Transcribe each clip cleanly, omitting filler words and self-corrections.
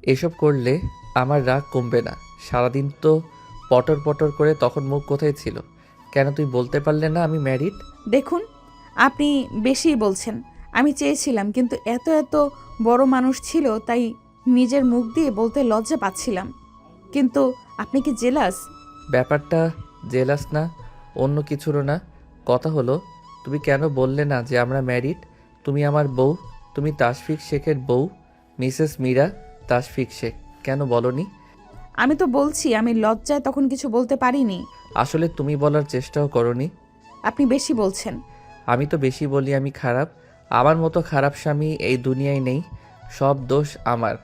এসব করলে আমার রাগ কমবে না। সারাদিন তো পটর পটর করে, তখন মুখ কোথায় ছিল? কেন তুই বলতে পারলে না আমি ম্যারিড? দেখুন, আপনি বেশিই বলছেন। আমি চেয়েছিলাম, কিন্তু এত এত বড় মানুষ ছিল, তাই নিজের মুখ দিয়ে বলতে লজ্জা পাচ্ছিলাম। কিন্তু আপনি কি জেলাস? ব্যাপারটা জেলাস না, অন্য কিছুরও না। কথা হলো, তুমি কেন বললে না যে আমরা ম্যারিড? তুমি আমার বউ, তুমি তাশফিক শেখের বউ, মিসেস মীরা তাশফিক শেখ। কেন বলনি? আমি তো বলছি, আমি লজ্জায় তখন কিছু বলতে পারিনি। আসলে তুমি বলার চেষ্টাও করনি। আপনি বেশি বলছেন। আমি তো বেশি বলি আমি খারাপ? আমার মতো খারাপ স্বামী এই দুনিয়ায় নেই। সব দোষ আমার।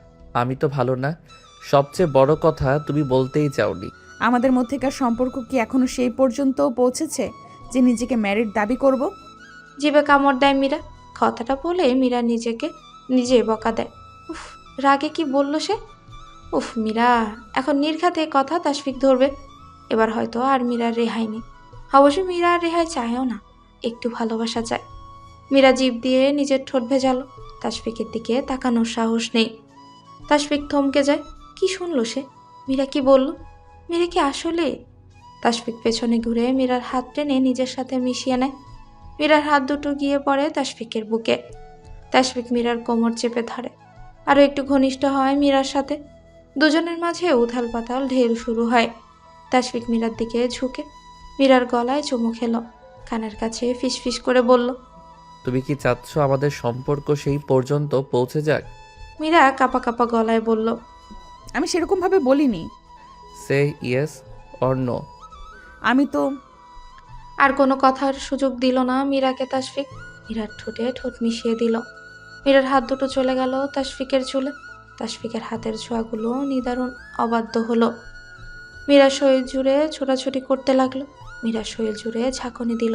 আমি তো ভালো না। সবচেয়ে বড় কথা তুমি বলতেই চাওনি। আমাদের মধ্যেকার সম্পর্ক কি এখনো সেই পর্যন্ত পৌঁছেছে যে নিজেকে ম্যারিড দাবি করব? জিভে কামড় দেয় মীরা। কথাটা বলে মীরা নিজেকে নিজেই বকা দেয়। উফ, রাগে কি বলল সে! উফ মীরা, এখন নির্ঘাতে কথা তাশফিক ধরবে। এবার হয়তো আর মীরার রেহাই নেই। অবশ্য মীরা আর রেহাই চায়ও না, একটু ভালোবাসা চায়। মীরা জিভ দিয়ে নিজের ঠোঁট ভেজালো। তাশফিকের দিকে তাকানোর সাহস নেই। তাশফিক থমকে যায়। কি শুনলো সে? মীরা কি বলল? মীরা কি আসলে? তাশফিক পেছনে ঘুরে মীরার হাত টেনে নিজের সাথে মিশিয়ে নেয়। মীরার হাত দুটো গিয়ে পড়ে তাশফিকের বুকে। তাশফিক মীরার কোমর চেপে ধরে, আরও একটু ঘনিষ্ঠ হয় মীরার সাথে। দুজনের মাঝে উথাল পাতাল ঢেউ শুরু হয়। তাশফিক মীরার দিকে ঝুঁকে মীরার গলায় চুমু খেলো, কানের কাছে ফিসফিস করে বলল। তুমি কি চাচ্ছ আমাদের সম্পর্ক সেই পর্যন্ত পৌঁছে যাক? মীরা কাঁপা কাঁপা গলায় বলল। আমি সেরকমভাবে বলিনি। সে ইয়েস অর নো। আমি তো আর কোনো কথার সুযোগ দিল না মীরাকে তাশফিক। মীরার ঠোঁটে ঠোঁট মিশিয়ে দিল। মীরার হাত দুটো চলে গেল তাশফিকের চুলে। তাশফিকের হাতের ছোঁয়াগুলো নিদারুণ অবাধ্য হলো। মীরা শরীর জুড়ে ছোটাছুটি করতে লাগলো। মীরা শরীর জুড়ে ঝাঁকুনি দিল।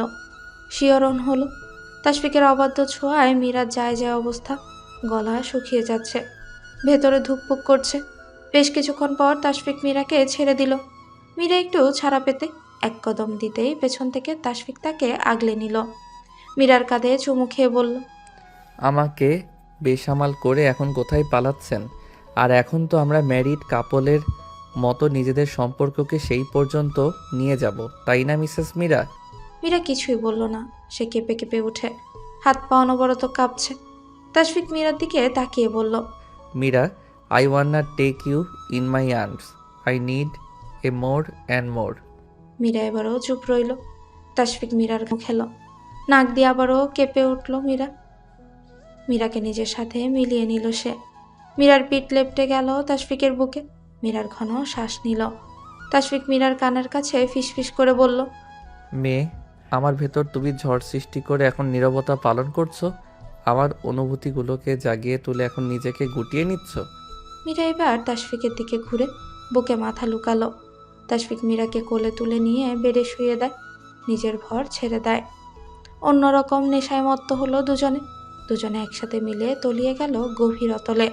শিহরণ হলো। তাশফিকের অবাধ্য ছোঁয়ায় মীরার যায় যায় অবস্থা। গলা শুকিয়ে যাচ্ছে, ভেতরে ধুকপুক করছে। বেশ কিছুক্ষণ পর তাশফিক মীরাকে ছেড়ে দিল। মীরা একটু ছাড়া পেতে এক কদম দিতেই পেছন থেকে তাশফিক তাকে আগলে নিল। মীরার কাঁধে চুমু খেয়ে বলল। আমাকে বেসামাল করে এখন কোথায় পালাচ্ছেন? আর এখন তো আমরা ম্যারিড কাপলের মতো নিজেদের সম্পর্ককে সেই পর্যন্ত নিয়ে যাব, তাই না মিসেস মীরা? মীরা কিছুই বলল না। সে কেঁপে কেঁপে উঠে, হাত পা অনবরত কাঁপছে। তাশফিক মীরার দিকে তাকিয়ে বলল। Meera, I wanna take you in my arms. I need a more and more. Meera এবারও চুপ রইল। তাশফিক মীরার খেল, নাক দিয়ে আবারও কেঁপে উঠল মীরা। মীরাকে নিজের সাথে মিলিয়ে নিল সে। মীরার পিঠ লেপটে গেল তাশফিকের বুকে। মীরার ঘন শ্বাস নিল। তাশফিক মীরার কানের কাছে ফিসফিস করে বলল। মেয়ে, আমার ভেতর তুমি ঝড় সৃষ্টি করে এখন নীরবতা পালন করছো। আমার অনুভূতিগুলোকে জাগিয়ে তুলে এখন নিজেকে গুটিয়ে নিচ্ছ। মীরা এবার তাশফিকের দিকে ঘুরে বুকে মাথা লুকালো। তাশফিক মীরাকে কোলে তুলে নিয়ে বেডে শুয়ে দেয়, নিজের ভর ছেড়ে দেয়। অন্যরকম নেশায় মত্ত হলো দুজনে। দুজনে একসাথে মিলে তলিয়ে গেল গভীর অতলে,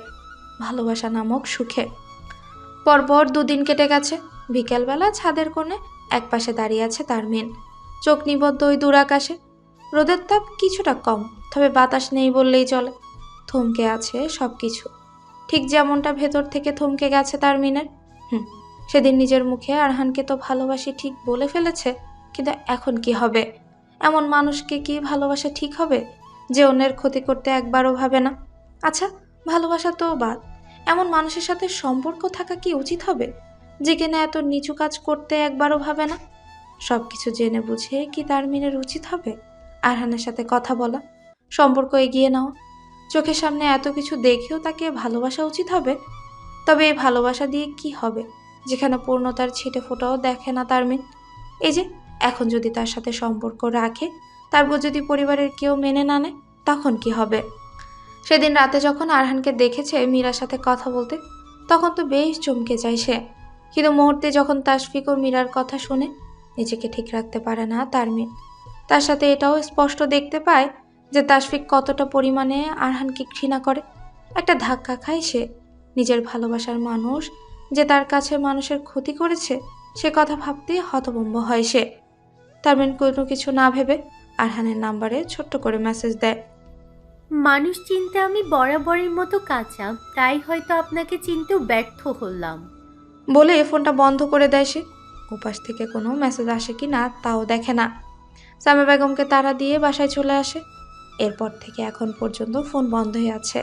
ভালোবাসা নামক সুখে। পরপর দুদিন কেটে গেছে। বিকেলবেলা ছাদের কোণে একপাশে দাঁড়িয়ে আছে তারমিন, চোখ নিবদ্ধ ওই দূর আকাশে। রোদের তাপ কিছুটা কম, তবে বাতাস নেই বললেই চলে। থমকে আছে সবকিছু, ঠিক যেমনটা ভেতর থেকে থমকে গেছে তারমিনের। সেদিন নিজের মুখে আরহানকে তো ভালোবাসি ঠিক বলে ফেলেছে, কিন্তু এখন কি হবে? এমন মানুষকে কি ভালোবাসা ঠিক হবে যে অন্যের ক্ষতি করতে একবারও ভাবে না? আচ্ছা, ভালোবাসা তো বাদ, এমন মানুষের সাথে সম্পর্ক থাকা কি উচিত হবে যে কিনা এত নিচু কাজ করতে একবারও ভাবে না? সবকিছু জেনে বুঝে কি তারমিনের উচিত হবে আরহানের সাথে কথা বলা, সম্পর্ক এগিয়ে নেওয়া? চোখের সামনে এত কিছু দেখেও তাকে ভালোবাসা উচিত হবে? তবে এই ভালোবাসা দিয়ে কি হবে যেখানে পূর্ণতার ছিটে ফোঁটাও দেখে না তারমিন? এই যে এখন যদি তার সাথে সম্পর্ক রাখে, তারপর যদি পরিবারের কেউ মেনে না নেয়, তখন কি হবে? সেদিন রাতে যখন আরহানকে দেখেছে মীরার সাথে কথা বলতে, তখন তো বেশ চমকে যায় সে। কিন্তু মুহূর্তে যখন তাশফিক ও মীরার কথা শুনে, নিজেকে ঠিক রাখতে পারে না তারমিন। তার সাথে এটাও স্পষ্ট দেখতে পায় যে তাশফিক কতটা পরিমাণে আরহানকে ঘৃণা করে। একটা ধাক্কা খায় সে। নিজের ভালোবাসার মানুষ যে তার কাছে মানুষের ক্ষতি করেছে, সে কথা ভাবতেই হতভম্ব হয় সে। তারমিন কোনো কিছু না ভেবে আরহানের নাম্বারে ছোট্ট করে মেসেজ দেয়। মানুষ চিনতে আমি বরাবরের মতো কাঁচা, তাই হয়তো আপনাকে চিনতেও ব্যর্থ হলাম। বলে ফোনটা বন্ধ করে দেয় সে। ওপাশ থেকে কোনো মেসেজ আসে কি না তাও দেখে না। সামিয়া বেগমকে তাড়া দিয়ে বাসায় চলে আসে। এরপর থেকে এখন পর্যন্ত ফোন বন্ধ হয়ে আছে।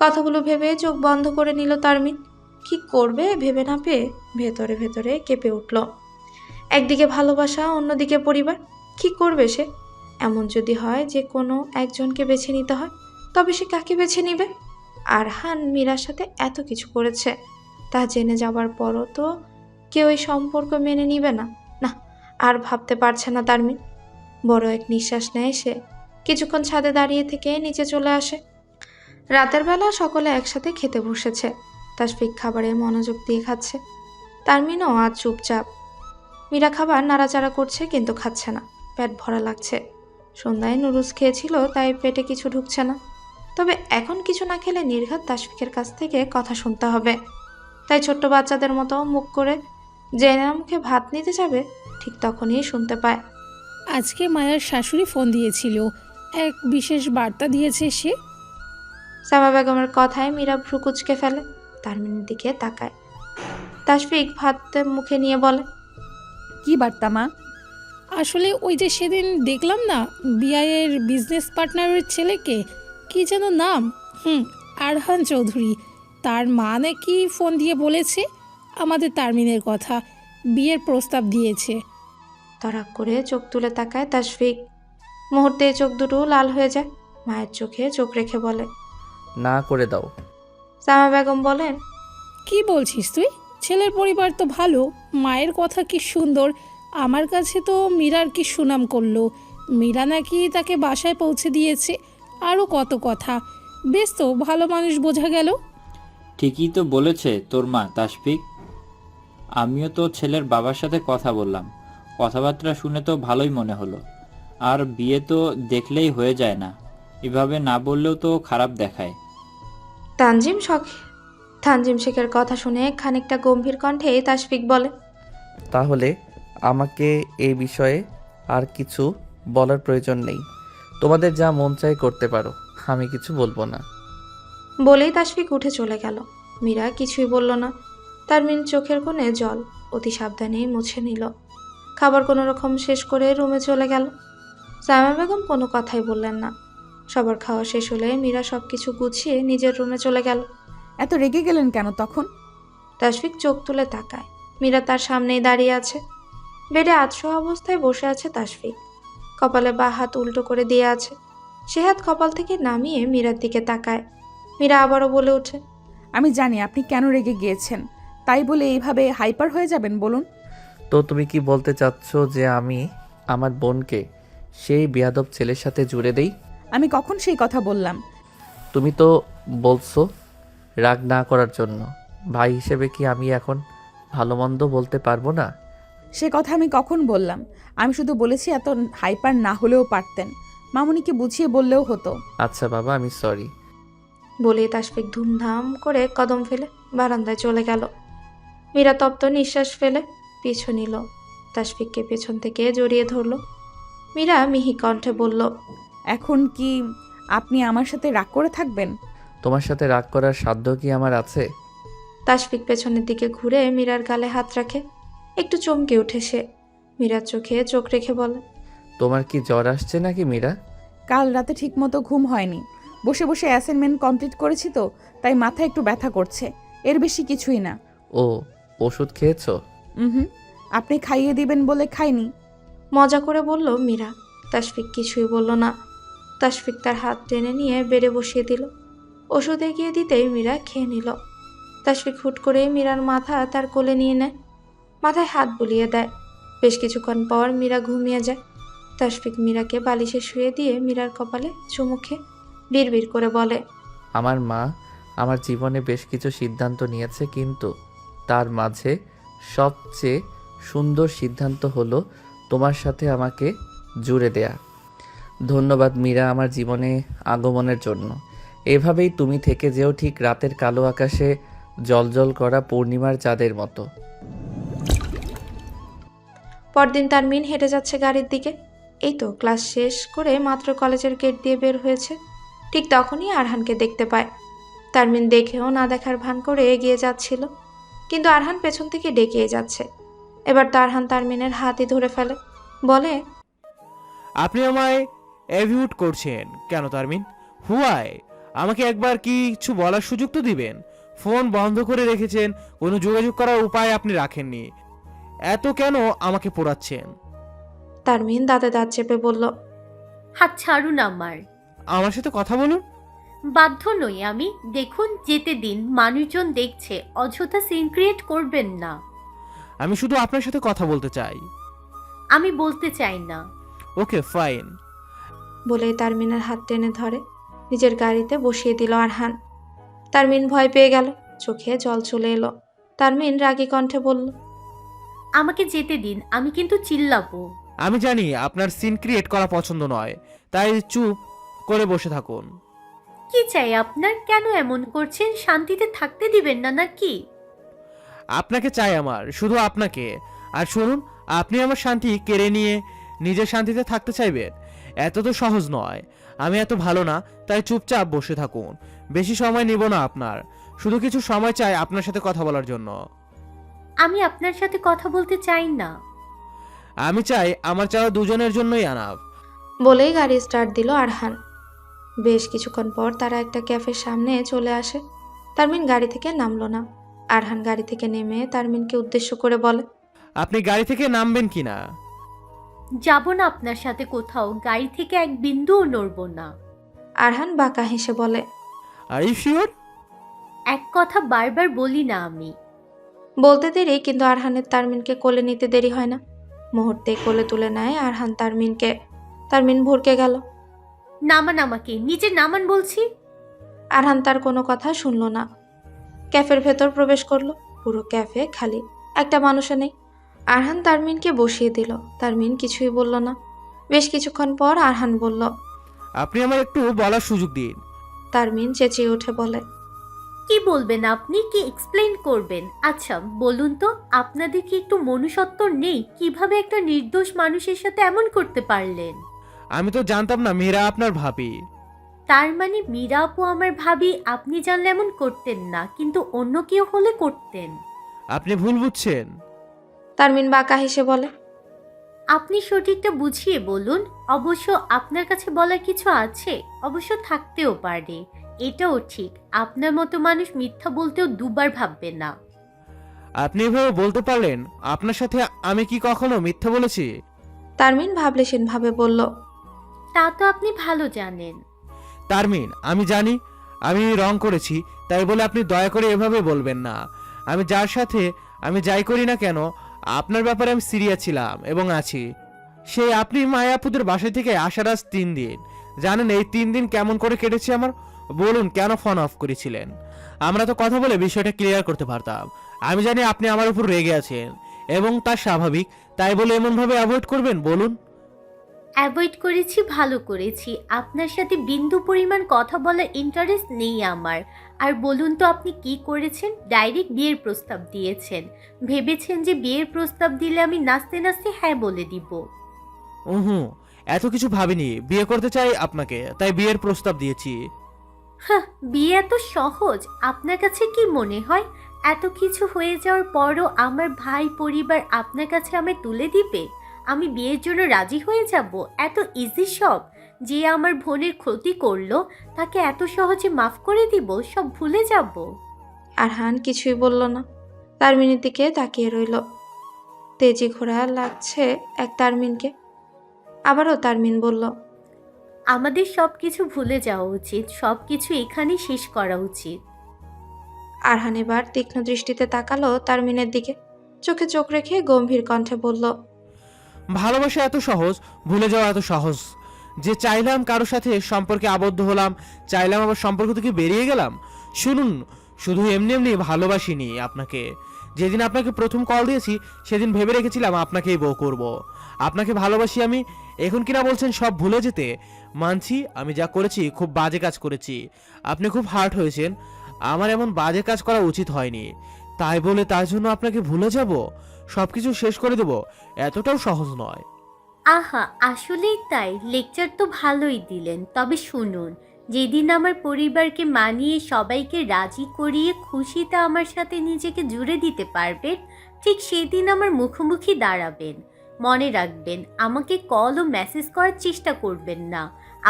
কথাগুলো ভেবে চোখ বন্ধ করে নিল তারমিন। কি করবে ভেবে না পেয়ে ভেতরে ভেতরে কেঁপে উঠল। একদিকে ভালোবাসা, অন্যদিকে পরিবার। কি করবে সে? এমন যদি হয় যে কোনো একজনকে বেছে নিতে হয়, তবে সে কাকে বেছে নিবে? আরহান মীরার সাথে এত কিছু করেছে, তা জেনে যাবার পরও তো কেউ এই সম্পর্ক মেনে নিবে না। না, আর ভাবতে পারছে না তারমিন। বড় এক নিঃশ্বাস নেয় সে। কিছুক্ষণ ছাদে দাঁড়িয়ে থেকে নিচে চলে আসে। রাতের বেলা সকলে একসাথে খেতে বসেছে। তাসফিক খাবারে মনোযোগ দিয়ে খাচ্ছে। তারমিনও আজ চুপচাপ। মীরা খাবার নাড়াচাড়া করছে কিন্তু খাচ্ছে না। পেট ভরা লাগছে। সন্ধ্যায় নুডলস খেয়েছিল, তাই পেটে কিছু ঢুকছে না। তবে এখন কিছু না খেলে নির্ঘাত তাসফিকের কাছ থেকে কথা শুনতে হবে। তাই ছোট্ট বাচ্চাদের মতো মুখ করে জেনার মুখে ভাত নিতে যাবে, ঠিক তখনই শুনতে পায়। আজকে মায়ার শাশুড়ি ফোন দিয়েছিল, এক বিশেষ বার্তা দিয়েছে সে। সামা বেগমের কথায় মীরা ভ্রু কুচকে ফেলে। তারমিনের দিকে তাকায়। তাসফিক ভাত মুখে নিয়ে বলে, কি বার্তা মা? আসলে ওই যে সেদিন দেখলাম না, বিআইয়ের বিজনেস পার্টনারের ছেলেকে, কি যেন নাম, আরহান চৌধুরী, তার মা নাকি ফোন দিয়ে বলেছে আমাদের তারমিনের কথা, বিয়ের প্রস্তাব দিয়েছে। তড়াক করে চোখ তুলে তাকায় তাসফিক। মুহূর্তে চোখ দুটো লাল হয়ে যায়। মায়ের চোখে চোখ রেখে বলে, না করে দাও। সামা বেগম বলেন, কি বলছিস তুই? ছেলের পরিবার তো ভালো, মায়ের কথা কি সুন্দর। আমার কাছে তো মীরার কি সুনাম করলো, মীরা নাকি তাকে বাসায় পৌঁছে দিয়েছে, আরও কত কথা। বেশ তো, ভালো মানুষ বোঝা গেল। ঠিকই তো বলেছে তোর মা তাসফিক। আমিও তো ছেলের বাবার সাথে কথা বললাম, কথাবার্তা শুনে তো ভালোই মনে হলো। আর বিয়ে তো দেখলেই হয়ে যায় না, এভাবে না বললেও তো খারাপ দেখায়। তানজিম শেখের কথা শুনে খানিকটা গম্ভীর কণ্ঠে তাসফিক বলে, তাহলে আমাকে এই বিষয়ে আর কিছু বলার প্রয়োজন নেই। তোমাদের যা মন চাই করতে পারো, আমি কিছু বলবো না। বলেই তাসফিক উঠে চলে গেল। মীরা কিছুই বলল না। তারমিন চোখের কোণে জল অতি সাবধানে মুছে নিল। খাবার কোনো রকম শেষ করে রুমে চলে গেল। সায়মা বেগম কোনো কথাই বললেন না। সবার খাওয়া শেষ হলে মীরা সব কিছু গুছিয়ে নিজের রুমে চলে গেল। এত রেগে গেলেন কেন তখন? তাসফিক চোখ তুলে তাকায়। মীরা তার সামনেই দাঁড়িয়ে আছে। বেডে আধশোয়া অবস্থায় বসে আছে তাসফিক। কপালে বা হাত উল্টো করে দিয়ে আছে। সে হাত কপাল থেকে নামিয়ে মীরার দিকে তাকায়। মীরা আবারও বলে ওঠে, আমি জানি আপনি কেন রেগে গিয়েছেন, তাই বলে এইভাবে হাইপার হয়ে যাবেন বলুন? তো তুমি কি বলতে চাচ্ছ যে আমি আমার বোনকে সেই বেয়াদব ছেলের সাথে জুড়ে দেই? আমি কখন সেই কথা বললাম? তুমি তো বলছো রাগ না করার জন্য। ভাই হিসেবে কি আমি এখন ভালো মন্দ বলতে পারবো না? সে কথা আমি কখন বললাম? আমি শুধু বলেছি এত হাইপার না হলেও পারতেন, মামুনিকে বুঝিয়ে বললেও হতো। আচ্ছা বাবা, আমি সরি। বলে তাসফিক ধুমধাম করে কদম ফেলে বারান্দায় চলে গেল। মীরা তপ্ত নিঃশ্বাস ফেলে পিছু নিল। তাসফিককে পেছন থেকে জড়িয়ে ধরল। মীরা মিহি কণ্ঠে বলল, এখন কি আপনি আমার সাথে রাগ করে থাকবেন? তোমার সাথে রাগ করার সাধ্য কি আমার আছে? তাসফিক পেছনের দিকে ঘুরে মীরার গালে হাত রাখে। একটু চমকে ওঠে সে। মীরার চোখে চোখ রেখে বলে, তোমার কি জ্বর আসছে নাকি মীরা? কাল রাতে ঠিকমতো ঘুম হয়নি, বসে বসে অ্যাসাইনমেন্ট কমপ্লিট করেছি তো, তাই মাথা একটু ব্যথা করছে, এর বেশি কিছুই না। ও, ওষুধ খেয়েছো? হুম, আপনি খাইয়ে দিবেন বলে খাইনি। মজা করে বলল মীরা। তাসফিক কিছুই বলল না। তাসফিক তার হাত টেনে নিয়ে বেডে বসিয়ে দিল। ওষুধ এগিয়ে দিতেই মীরা খেয়ে নিল। তাসফিক হুট করে মীরার মাথা তার কোলে নিয়ে নেয়, মাথায় হাত বুলিয়ে দেয়। বেশ কিছুক্ষণ পর মীরা ঘুমিয়ে যায়। তাসফিক মীরাকে বালিশে শুয়ে দিয়ে মীরার কপালে চুমু খেয়ে বিড়বিড় করে বলে, আমার মা আমার জীবনে বেশ কিছু সিদ্ধান্ত নিয়েছে, কিন্তু তার মাঝে সবচেয়ে সুন্দর সিদ্ধান্ত হলো তোমার সাথে আমাকে জুড়ে দেয়া। ধন্যবাদ মীরা আমার জীবনে আগমনের জন্য। এভাবেই তুমি থেকে যেও ঠিক রাতের কালো আকাশে জ্বলজ্বল করা পূর্ণিমার চাঁদের মতো। পরদিন তারমিন হেঁটে যাচ্ছে গাড়ির দিকে। এই তো ক্লাস শেষ করে মাত্র কলেজের গেট দিয়ে বের হয়েছে। ঠিক তখনই আরহানকে দেখতে পায়। তারমিন দেখেও না দেখার ভান করে এগিয়ে যাচ্ছিল, কিন্তু আরহান পেছন থেকে ডেকে যাচ্ছে। এবার আরহান তারমিনের হাতই ধরে ফেলে, বলে, আপনি আমায় এভিউট করছেন কেন তারমিন? হুয়াই? আমাকে একবার কিছু বলার সুযোগ তো দিবেন। ফোন বন্ধ করে রেখেছেন, কোনো যোগাযোগ করার উপায় আপনি রাখেননি, এত কেন আমাকে পোড়াচ্ছেন? তারমিন দাঁতে দাঁত চেপে বলল, হাত ছাড়ুন আমার। আমার সাথে কথা বলুন। বাধ্য নই আমি। দেখুন, যেতে দিন, মানুষজন দেখছে। অযথা সিন ক্রিয়েট করবেন না। আমি শুধু আপনার সাথে কথা বলতে চাই। আমি বলতে চাই না। Okay fine. বলে তারমিনের হাত টেনে ধরে নিজের গাড়িতে বসিয়ে দিল আরহান। তারমিন ভয় পেয়ে গেল, চোখে জল চলে এলো। তারমিন রাগী কণ্ঠে বলল, আমাকে যেতে দিন, আমি কিন্তু চিল্লাবো। আমি জানি আপনার সিন ক্রিয়েট করা পছন্দ নয়, তাই চুপ করে বসে থাকুন। কি চাই আপনার? কেন এমন করছেন? শান্তিতে থাকতে দিবেন না নাকি? আপনাকে চাই আমার, শুধু আপনাকে। আর শুনুন, আপনি আমার শান্তি কেড়ে নিয়ে নিজের শান্তিতে থাকতে চাইবেন? এত তো সহজ নয়। আমি এত ভালো না, তাই চুপচাপ বসে থাকুন। বেশি সময় নিব না আপনার, শুধু কিছু সময় চাই আপনার সাথে কথা বলার জন্য। আমি আপনার সাথে কথা বলতে চাই না। আমি চাই আমার চাওয়া দুজনের জন্যই আনাপ। বলেই গাড়ি স্টার্ট দিল আরহান। বেশ কিছুক্ষণ পর তারা একটা ক্যাফের সামনে চলে আসে। তারমিন গাড়ি থেকে নামলো না। আরহান গাড়ি থেকে নেমে তারমিনকে উদ্দেশ্য করে বলে, আপনি গাড়ি থেকে নামবেন কিনা? যাব না আপনার সাথে কোথাও। গাড়ি থেকে এক বিন্দুও নড়ব না। আরহান বাঁকা হেসে বলে, আর ইউ শিওর? এক কথা বারবার বলি না আমি। বলতে দেরি, কিন্তু আরহানের তারমিনকে কোলে নিতে দেরি হয় না। মুহূর্তে কোলে তুলে নেয় আরহান তারমিনকে। তারমিন ভরকে গেল। নামান আমাকে, নিচে নামান বলছি। আরহান তার কোনো কথা শুনল না। ক্যাফের ভেতর প্রবেশ করলো। পুরো ক্যাফে খালি, একটা মানুষও নেই। আরহান তারমিনকে বসিয়ে দিল। তারমিন কিছুই বলল না। বেশ কিছুক্ষণ পর আরহান বলল, আপনি আমার একটু বলার সুযোগ দিন। তারমিন চেঁচিয়ে উঠে বলে, কি বলবেন আপনি? কি এক্সপ্লেইন করবেন? আচ্ছা বলুন তো, আপনাদের কি একটু মনুষ্যত্ব নেই? কিভাবে একটা নির্দোষ মানুষের সাথে এমন করতে পারলেন? আমি তো জানতাম না মীরা আপনার ভাবি। তার মানে মীরা আপু আমার ভাবি? আপনি জানলে এমন করতেন না, কিন্তু অন্য কেউ হলে করতেন। আপনি ভুল বুঝছেন। তারমিন বাঁকা হেসে বলে, আপনি সঠিকটা বুঝিয়ে বলুন। অবশ্য আপনার কাছে বলার কিছু আছে, অবশ্য থাকতেও পারে। এটাও ঠিক, আপনার মতো মানুষ মিথ্যা বলতেও দুবার ভাববে না। আপনি এভাবে বলতে পারলেন? আপনার সাথে আমি কি কখনো মিথ্যা বলেছি? তারমিন ভাবলেশীন ভাবে বলল, তা তো আপনি ভালো জানেন। তারমিন, আমি জানি আমি রং করেছি, তাই বলে আপনি দয়া করে এভাবে বলবেন না। আমি যার সাথে আমি যাই করি না কেন, আপনার ব্যাপারে আমি সিরিয়াস ছিলাম এবং আছি। সেই আপনি মায়াপুদের বাসা থেকে আসার আজ 3 দিন। জানেন এই 3 দিন কেমন করে কেটেছে আমার? বলুন, কেন ফোন অফ করেছিলেন? আমরা তো কথা বলে বিষয়টা ক্লিয়ার করতে পারতাম। আমি জানি আপনি আমার উপর রেগে আছেন এবং তা স্বাভাবিক, তাই বলে এমনভাবে অ্যাভয়েড করবেন? বলুন। অ্যাভয়েড করেছি, ভালো করেছি। আপনার সাথে বিন্দু পরিমাণ কথা বলার ইন্টারেস্ট নেই আমার। আর বলুন তো, আপনি কি করেছেন? ডাইরেক্ট বিয়ের প্রস্তাব দিয়েছেন। ভেবেছেন যে বিয়ের প্রস্তাব দিলে আমি নাচতে নাচতে হ্যাঁ বলে দিব। হুম, এত কিছু ভাবিনি। বিয়ে করতে চাই আপনাকে, তাই বিয়ের প্রস্তাব দিয়েছি। হ্যাঁ, বিয়ে এত সহজ আপনার কাছে কি মনে হয়? এত কিছু হয়ে যাওয়ার পরও আমার ভাই পরিবার আপনার কাছে আমায় তুলে দিবে? আমি বিয়ের জন্য রাজি হয়ে যাব? এত ইজি সব? যে আমার বোনের ক্ষতি করলো তাকে এত সহজে মাফ করে দিব? সব ভুলে যাব? আরহান কিছুই বলল না। তারমিনের দিকে তাকিয়ে রইল। তেজি ঘোড়া লাগছে এক তারমিনকে। আবারও তারমিন বলল, আমাদের সব কিছু ভুলে যাওয়া উচিত। সব কিছু এখানেই শেষ করা উচিত। আরহান এবার তীক্ষ্ণ দৃষ্টিতে তাকালো তারমিনের দিকে। চোখে চোখ রেখে গম্ভীর কণ্ঠে বলল, ভালোবাসা এত সহজ, ভুলে যাওয়া এত সহজ। যে চাইলাম কারো সাথে সম্পর্কে আবদ্ধ হলাম, চাইলাম আবার সম্পর্ক থেকে বেরিয়ে গেলাম। শুনুন, শুধু এমনি এমনি ভালোবাসিনি আপনাকে। যেদিন আপনাকে প্রথম কল দিয়েছি সেদিন ভেবে রেখেছিলাম আপনাকেই বউ করব। আপনাকে ভালোবাসি আমি। এখন কিনা বলছেন সব ভুলে যেতে? মানছি আমি যা করেছি খুব বাজে কাজ করেছি। আপনি খুব হার্ট হয়েছেন। আমার এমন বাজে কাজ করা উচিত হয়নি, তাই বলে তার জন্য আপনাকে ভুলে যাব, সবকিছু শেষ করে দেব, এতটাও সহজ নয়। আহা, আসলেই তাই। লেকচার তো ভালোই দিলেন। তবে শুনুন, যেদিন আমার পরিবারকে মানিয়ে সবাইকে রাজি করিয়ে খুশিতে আমার সাথে নিজেকে জুড়ে দিতে পারবেন, ঠিক সেদিন আমার মুখোমুখি দাঁড়াবেন। মনে রাখবেন, আমাকে কল ও মেসেজ করার চেষ্টা করবেন না,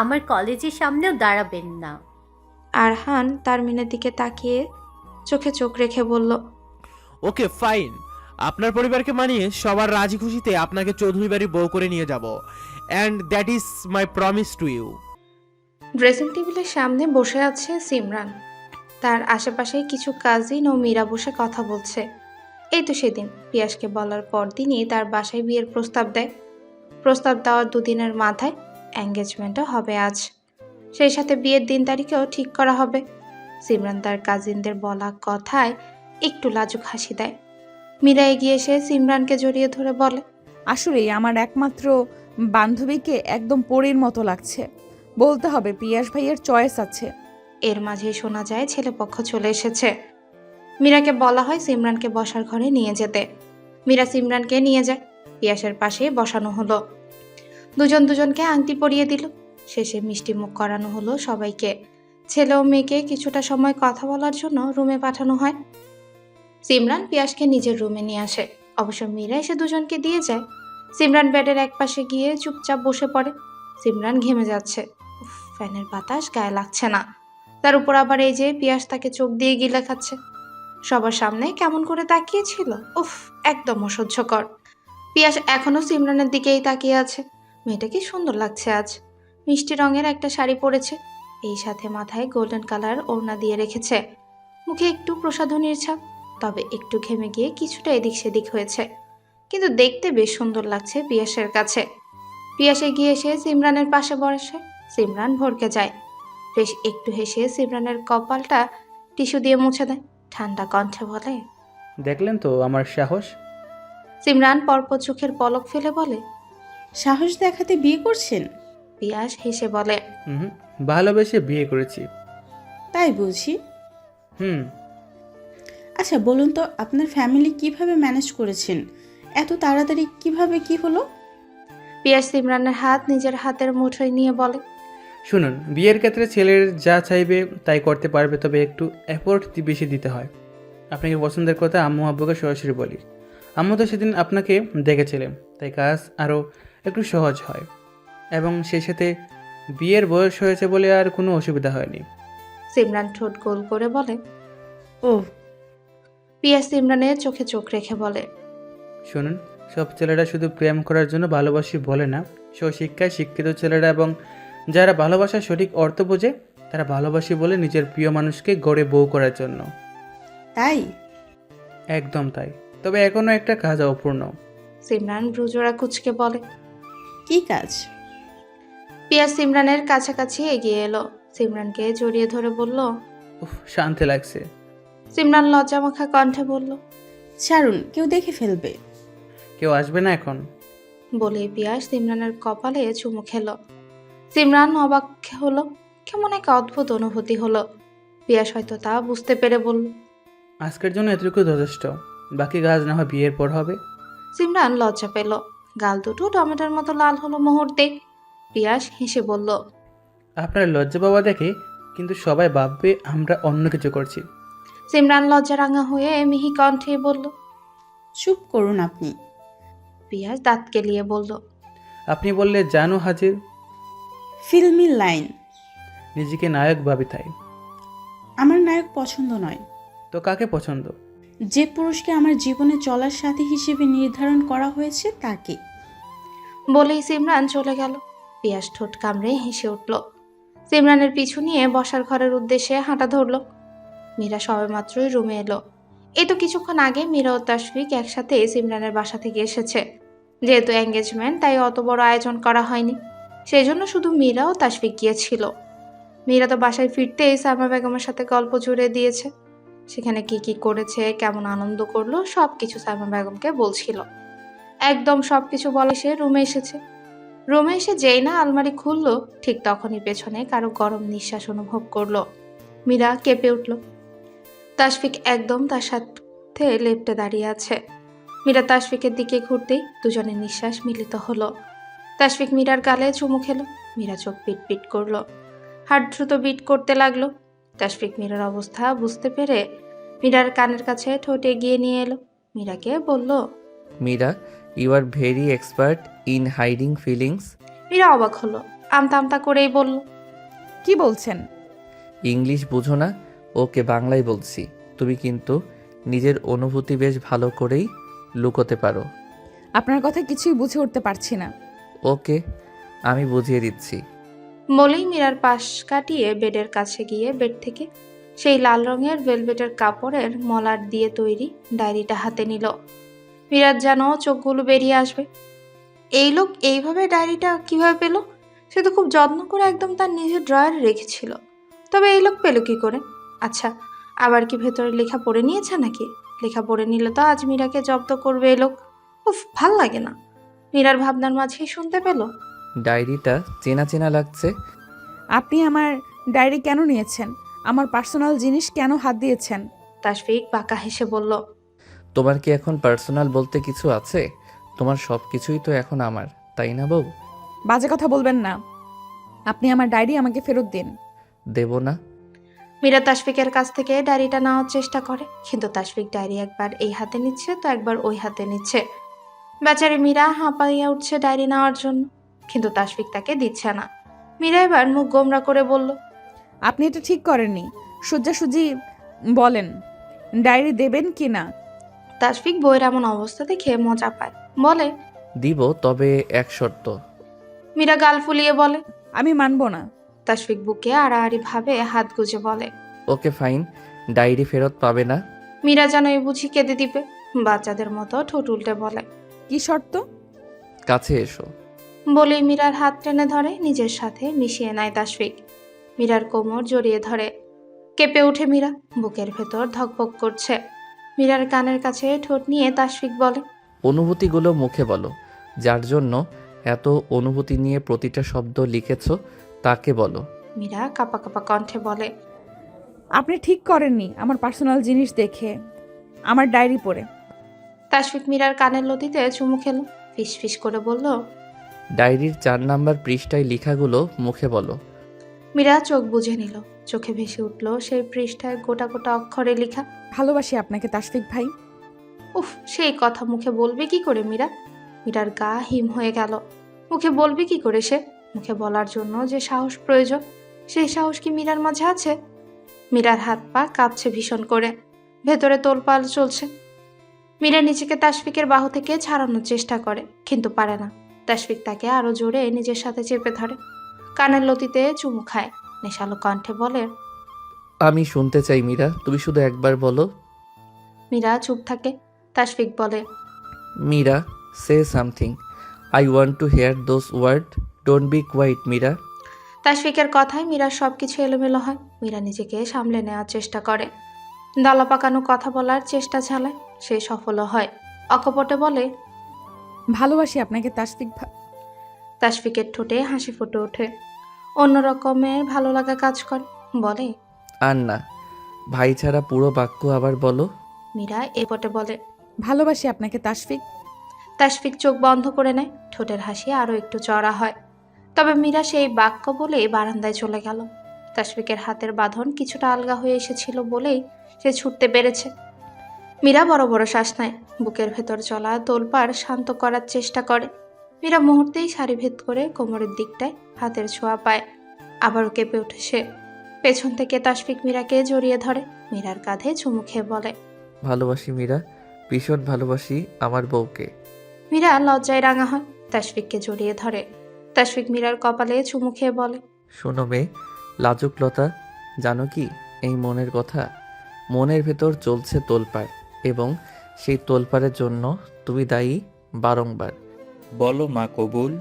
আমার কলেজের সামনেও দাঁড়াবেন না। আরহান তারমিনের দিকে তাকিয়ে চোখে চোখ রেখে বলল, ওকে ফাইন, আপনার পরিবারকে মানিয়ে সবার রাজি খুশিতে আপনাকে চৌধুরী বাড়ি বউ করে নিয়ে যাব, and that is my promise to you. Dressing টেবিলের সামনে বসে আছে সিমরান। তার আশেপাশে কিছু কাজিন ও মীরা বসে কথা বলছে। এই তো সেদিন পিয়াসকে বলার পর দিনই তার বাসায় বিয়ের প্রস্তাব দেয়। প্রস্তাব দেওয়ার দুদিনের মাথায় এঙ্গেজমেন্টও হবে আজ। সেই সাথে বিয়ের দিন তারিখেও ঠিক করা হবে। সিমরান তার কাজিনদের বলা কথায় একটু লাজুক হাসি দেয়। মীরা এগিয়ে এসে সিমরানকে জড়িয়ে ধরে বলে, আসলেই আমার একমাত্র বান্ধবীকে একদম পরীর মতো লাগছে। বলতে হবে পিয়াস ভাইয়ের চয়েস আছে। এর মাঝেই শোনা যায় ছেলেপক্ষ চলে এসেছে। মীরাকে বলা হয় সিমরানকে বসার ঘরে নিয়ে যেতে। মীরা সিমরানকে নিয়ে যায়। পিয়াসের পাশে বসানো হলো। দুজনকে আংটি পরিয়ে দিল। শেষে মিষ্টি মুখ করানো হলো সবাইকে। ছেলে ও মেয়েকে কিছুটা সময় কথা বলার জন্য রুমে পাঠানো হয়। সিমরান পিয়াসকে নিজের রুমে নিয়ে আসে। অবশ্য মীরা এসে দুজনকে দিয়ে যায়। সিমরান বেডের একপাশে গিয়ে চুপচাপ বসে পড়ে। সিমরান ঘেমে যাচ্ছে। উফ, ফ্যানের বাতাস গায়ে লাগছে না। তার উপর আবার এই যে পিয়াস তাকে চোখ দিয়ে গিলে খাচ্ছে। সবার সামনে কেমন করে তাকিয়েছিল, উফ, একদম অসহ্যকর। পিয়াস এখনো সিমরানের দিকেই তাকিয়ে আছে। মেয়েটা কি সুন্দর লাগছে আজ। মিষ্টি রঙের একটা শাড়ি পরেছে, এই সাথে মাথায় গোল্ডেন কালার ওড়না দিয়ে রেখেছে। মুখে একটু প্রসাধনীর ছাপ, তবে একটু ঘেমে গিয়ে কিছুটা এদিক সেদিক হয়েছে, কিন্তু দেখতে বেশ সুন্দর লাগছে পিয়াসের কাছে। পিয়াস এগিয়ে এসে সিমরানের পাশে বসে। সিমরান ভরকে যায়। বেশ একটু হেসে সিমরানের কপালটা টিস্যু দিয়ে মুছে দেয়। ঠান্ডা কণ্ঠে বলে, দেখলেন তো আমার সাহস। সিমরান পরপর চোখের পলক ফেলে বলে, সাহস দেখাতে বিয়ে করছেন? পিয়াস হেসে বলে, ভালোবেসে বিয়ে করেছি। তাই বুঝি। হুম। আচ্ছা বলুন তো, আপনার ফ্যামিলি কিভাবে ম্যানেজ করেছেন? এত তাড়াতাড়ি কিভাবে কি হলো? পিয়াস সিমরানের হাত নিজের হাতের মুঠোয় নিয়ে বলে, শুনুন, বিয়ের ক্ষেত্রে ছেলের যা চাইবে তাই করতে পারবে, তবে একটু এফোর্ট বেশি দিতে হয়। আপনাকে পছন্দের কথা আম্মু আব্বুকে সরাসরি বলি। আম্মু তো সেদিন আপনাকে দেখেছিলেন, তাই কাজ আরও একটু সহজ হয়, এবং সেই সাথে বিয়ের বয়স হয়েছে বলে আর কোনো অসুবিধা হয়নি। সিমরান ঠোঁট গোল করে বলে। ও, পিয়াস সিমরানের চোখে চোখ রেখে বলে, শুনুন, সব ছেলেরা শুধু প্রেম করার জন্য ভালোবাসি বলে না। স্বশিক্ষায় শিক্ষিত ছেলেরা এবং যারা ভালোবাসার সঠিক অর্থ বোঝে তারা ভালোবাসি বলে নিজের প্রিয় মানুষকে গড়ে বউ করার জন্য। তাই? একদম তাই, তবে এখনও একটা কাজ অপূর্ণ। সিমরান ভ্রুজোড়া কুচকে বলে। কি কাজ? পিয়াস সিমরানের কাছাকাছি এগিয়ে এলো। সিমরানকে জড়িয়ে ধরে বলল। উফ, শান্তি লাগছে। সিমরান লজ্জামাখা কণ্ঠে বলল, ছাড়ুন, কেউ দেখে ফেলবে। কেউ আসবে না এখন। বলে পিয়াস সিমরানের কপালে চুমু খেলো। সিমরান অবাক হলো। কেমন এক অদ্ভুত অনুভূতি হলো। পিয়াস হয়তো তা বুঝতে পেরে বলল, আজকের জন্য এতটুকু যথেষ্ট, বাকি কাজ না হয় বিয়ের পর হবে। সিমরান লজ্জা পেল। গাল দুটো টমেটোর মতো লাল হলো মুহূর্তে। পিয়াস হেসে বলল, আপনার লজ্জা পাওয়া দেখে কিন্তু সবাই ভাববে আমরা অন্য কিছু করছি। সিমরান লজ্জা রাঙা হয়ে মিহি কণ্ঠে বলল। চুপ করুন আপনি। পিয়াস দাঁত কেলিয়ে বলল, আপনি বললে জানো হাজির। ফিল্মি লাইন। নিজেকে নায়ক ভাবি তাই। আমার নায়ক পছন্দ নয়। তো কাকে পছন্দ? যে পুরুষকে আমার জীবনে চলার সাথী হিসেবে নির্ধারণ করা হয়েছে তাকে। বলেই সিমরান চলে গেল। পিয়াস ঠোঁট কামড়ে হেসে উঠল। সিমরানের পিছু নিয়ে বসার ঘরের উদ্দেশ্যে হাঁটা ধরল। মীরা সবেমাত্রই রুমে এলো। এই তো কিছুক্ষণ আগে মীরা ও তাশফিক একসাথে সিমরানের বাসা থেকে এসেছে। যেহেতু এঙ্গেজমেন্ট, তাই অত বড় আয়োজন করা হয়নি। সেই জন্য শুধু মীরা ও তাশফিক গিয়েছিল। মীরা তো বাসায় ফিরতেই সালমা বেগমের সাথে গল্প জুড়ে দিয়েছে। সেখানে কি কি করেছে, কেমন আনন্দ করলো, সব কিছু সালমা বেগমকে বলছিল। একদম সব কিছু বলে সে রুমে এসেছে। রুমে এসে যেই না আলমারি খুললো, ঠিক তখনই পেছনে কারো গরম নিঃশ্বাস অনুভব করলো। মীরা কেঁপে উঠল। তাশফিক একদম তার সাথে লেপ্টে দাঁড়িয়ে আছে। মীরা তাশফিকের দিকে ঘুরতেই দুজনের নিঃশ্বাস মিলিত হলো। তাশফিক মীরার গালে চুমু খেলো। মীরা চোখ পিট পিট করলো। হার্ট দ্রুত বিট করতে লাগলো। তাশফিক মীরার অবস্থা বুঝতে পেরে মীরার কানের কাছে ঠোঁট এগিয়ে নিয়ে এলো। মীরাকে বলল। Meera, you are very expert in hiding feelings. Meera অবাক হলো, আমতা আমতা করেই বলল। কি বলছেন? ইংলিশ বুঝো না? ওকে, বাংলায় বলছি। তুমি কিন্তু নিজের অনুভূতি বেশ ভালো করেই লুকোতে পারো। আপনার কথা কিছুই বুঝে উঠতে পারছি না। ওকে, আমি বুঝিয়ে দিচ্ছি। বলেই মীরার পাশ কাটিয়ে বেডের কাছে গিয়ে বেড থেকে সেই লাল রঙের ভেলভেটের কাপড়ের মলার দিয়ে তৈরি ডায়েরিটা হাতে নিল। মীরার যেন চোখগুলো বেরিয়ে আসবে। এই লোক এইভাবে ডায়েরিটা কিভাবে পেল? সে তো খুব যত্ন করে একদম তার নিজের ড্রয়ারে রেখেছিল। তবে এই লোক পেল কি করে? আচ্ছা, আবার কি ভেতরে লেখা পড়ে নিয়েছে নাকি? লেখা পড়ে নিলে তো আজ মীরাকে জব্দ করবে এই লোক। উফ, ভাল লাগে না। মীরার ভাবনার মাঝেই শুনতে পেল। ডায়েরিটা চেনা চেনা লাগছে। আপনি আমার ডায়েরি কেন নিয়েছেন? আমার পার্সোনাল জিনিস কেন হাত দিয়েছেন? তাশফিক বাঁকা হেসে বলল। তোমার কি এখন পার্সোনাল বলতে কিছু আছে? তোমার সব কিছুই তো এখন আমার, তাই না বউ? বাজে কথা বলবেন না। আপনি আমার ডায়েরি আমাকে ফেরত দিন। দেব না। মীরা তাশফিকের কাছ থেকে ডায়েরিটা নেওয়ার চেষ্টা করে, কিন্তু তাশফিক ডায়েরি একবার এই হাতে নিচ্ছে তো একবার ওই হাতে নিচ্ছে। বেচারি মীরা হাঁপাইয়া উঠছে ডায়েরি নেওয়ার জন্য, কিন্তু তাশফিক তাকে দিচ্ছে না। মীরা এবার মুখ গোমরা করে বলল। আপনি এটা ঠিক করেননি। সোজাসুজি বলেন, ডায়েরি দেবেন কি না? তাশফিক বইয়ের এমন অবস্থা দেখে মজা পায়, বলে। দিব, তবে এক শর্ত। মীরা গাল ফুলিয়ে বলে। আমি মানব না। তাশফিক বুকে আড়াআড়ি ভাবে হাত গুজে বলে। ওকে ফাইন, ডায়েরি ফেরত পাবে না। মীরা যেন এই বুঝি কেঁদে দিবে, বাচ্চাদের মতো ঠোঁট উল্টে বলে। কি শর্ত? কাছে এসো। বলেই মীরার হাত টেনে ধরে নিজের সাথে মিশিয়ে নেয় তাশফিক। মীরার কোমর জড়িয়ে ধরে। কেঁপে উঠে মীরা, বুকের ভেতর ধকভক করছে। মীরার কানের কাছে ঠোঁট নিয়ে তাশফিক বলে। অনুভূতিগুলো মুখে বলো। যার জন্য এত অনুভূতি নিয়ে প্রতিটা শব্দ লিখেছো তাকে বলো। মীরা কাঁপা কাঁপা কণ্ঠে বলে। আপনি ঠিক করেননি আমার পার্সোনাল জিনিস দেখে, আমার ডায়েরি পড়ে। তাশফিক মীরার কানের লতিতে চুমু খেলো, ফিস ফিস করে বলল। ডায়েরির 4 নাম্বার পৃষ্ঠায় লেখাগুলো মুখে বলো। মীরা চোখ বুজে নিল। চোখে ভেসে উঠল সেই পৃষ্ঠায় গোটা গোটা অক্ষরে লেখা। ভালোবাসি আপনাকে তাশফিক ভাই। উফ, সেই কথা মুখে বলবে কি করে মীরা? মীরার গা হিম হয়ে গেল। মুখে বলবে কি করে সে? মুখে বলার জন্য যে সাহস প্রয়োজন, সেই সাহস কি মীরার মাঝে আছে? মীরার হাত পা কাঁপছে ভীষণ করে, ভেতরে তোলপাল চলছে। মীরা নিজেকে তাশফিকের বাহু থেকে ছাড়ানোর চেষ্টা করে, কিন্তু পারে না। তাশফিক তাকে আরো জোরে নিজের সাথে চেপে ধরে, কানের লতিতে চুমু খায়, নেশালো কণ্ঠে বলে। আমি শুনতে চাই মীরা, তুমি শুধু একবার বলো। মীরা চুপ থাকে। তাশফিক বলে। Meera, say something. I want to hear those word. Don't be quiet Meera. তাশফিকের কথায় মীরার সবকিছু এলোমেলো হয়। মীরা নিজেকে সামলে নেওয়ার চেষ্টা করে, দলা পাকানো কথা বলার চেষ্টা চালায়। সে সফলও হয়। অকপটে বলে। ভালোবাসি আপনাকে তাশফিক ভাই। তাশফিকের ঠোঁটে হাসি ফুটে ওঠে, অন্য রকমের ভালো লাগা কাজ করে। বলে। আর না, ভাই ছাড়া পুরো বাক্য আবার বলো। মীরা এপটে বলে। ভালোবাসি আপনাকে তাশফিক। তাশফিক চোখ বন্ধ করে নেয়, ঠোঁটের হাসি আরো একটু চড়া হয়। তবে মীরা সেই বাক্য বলেই বারান্দায় চলে গেল। তাশফিকের হাতের বাঁধন কিছুটা আলগা হয়ে এসেছিল বলেই সে ছুটতে পেরেছে। মীরা বড় বড় শ্বাস নেয়, বুকের ভেতর চলা তোলপাড় শান্ত করার চেষ্টা করে। মীরা মুহূর্তেই শাড়ি ভেদ করে কোমরের দিকটায় হাতের ছোঁয়া পায়। আবারও কেঁপে ওঠে সে। পেছন থেকে তাশফিক মীরাকে জড়িয়ে ধরে, মীরার কাঁধে চুমু খেয়ে বলে। ভালোবাসি মীরা, ভীষণ ভালোবাসি আমার বউকে। মীরা লজ্জায় রাঙা হয়, তাশফিককে জড়িয়ে ধরে। তাশফিক মীরার কপালে চুমু খেয়ে বলে। শোনো মেয়ে, লাজুক লতা, জানো কি এই মনের কথা? মনের ভেতর চলছে তোলপাড়, এবং সেই তোলপাড়ের জন্য তুমি দায়ী বারংবার। বলো মা কবুল।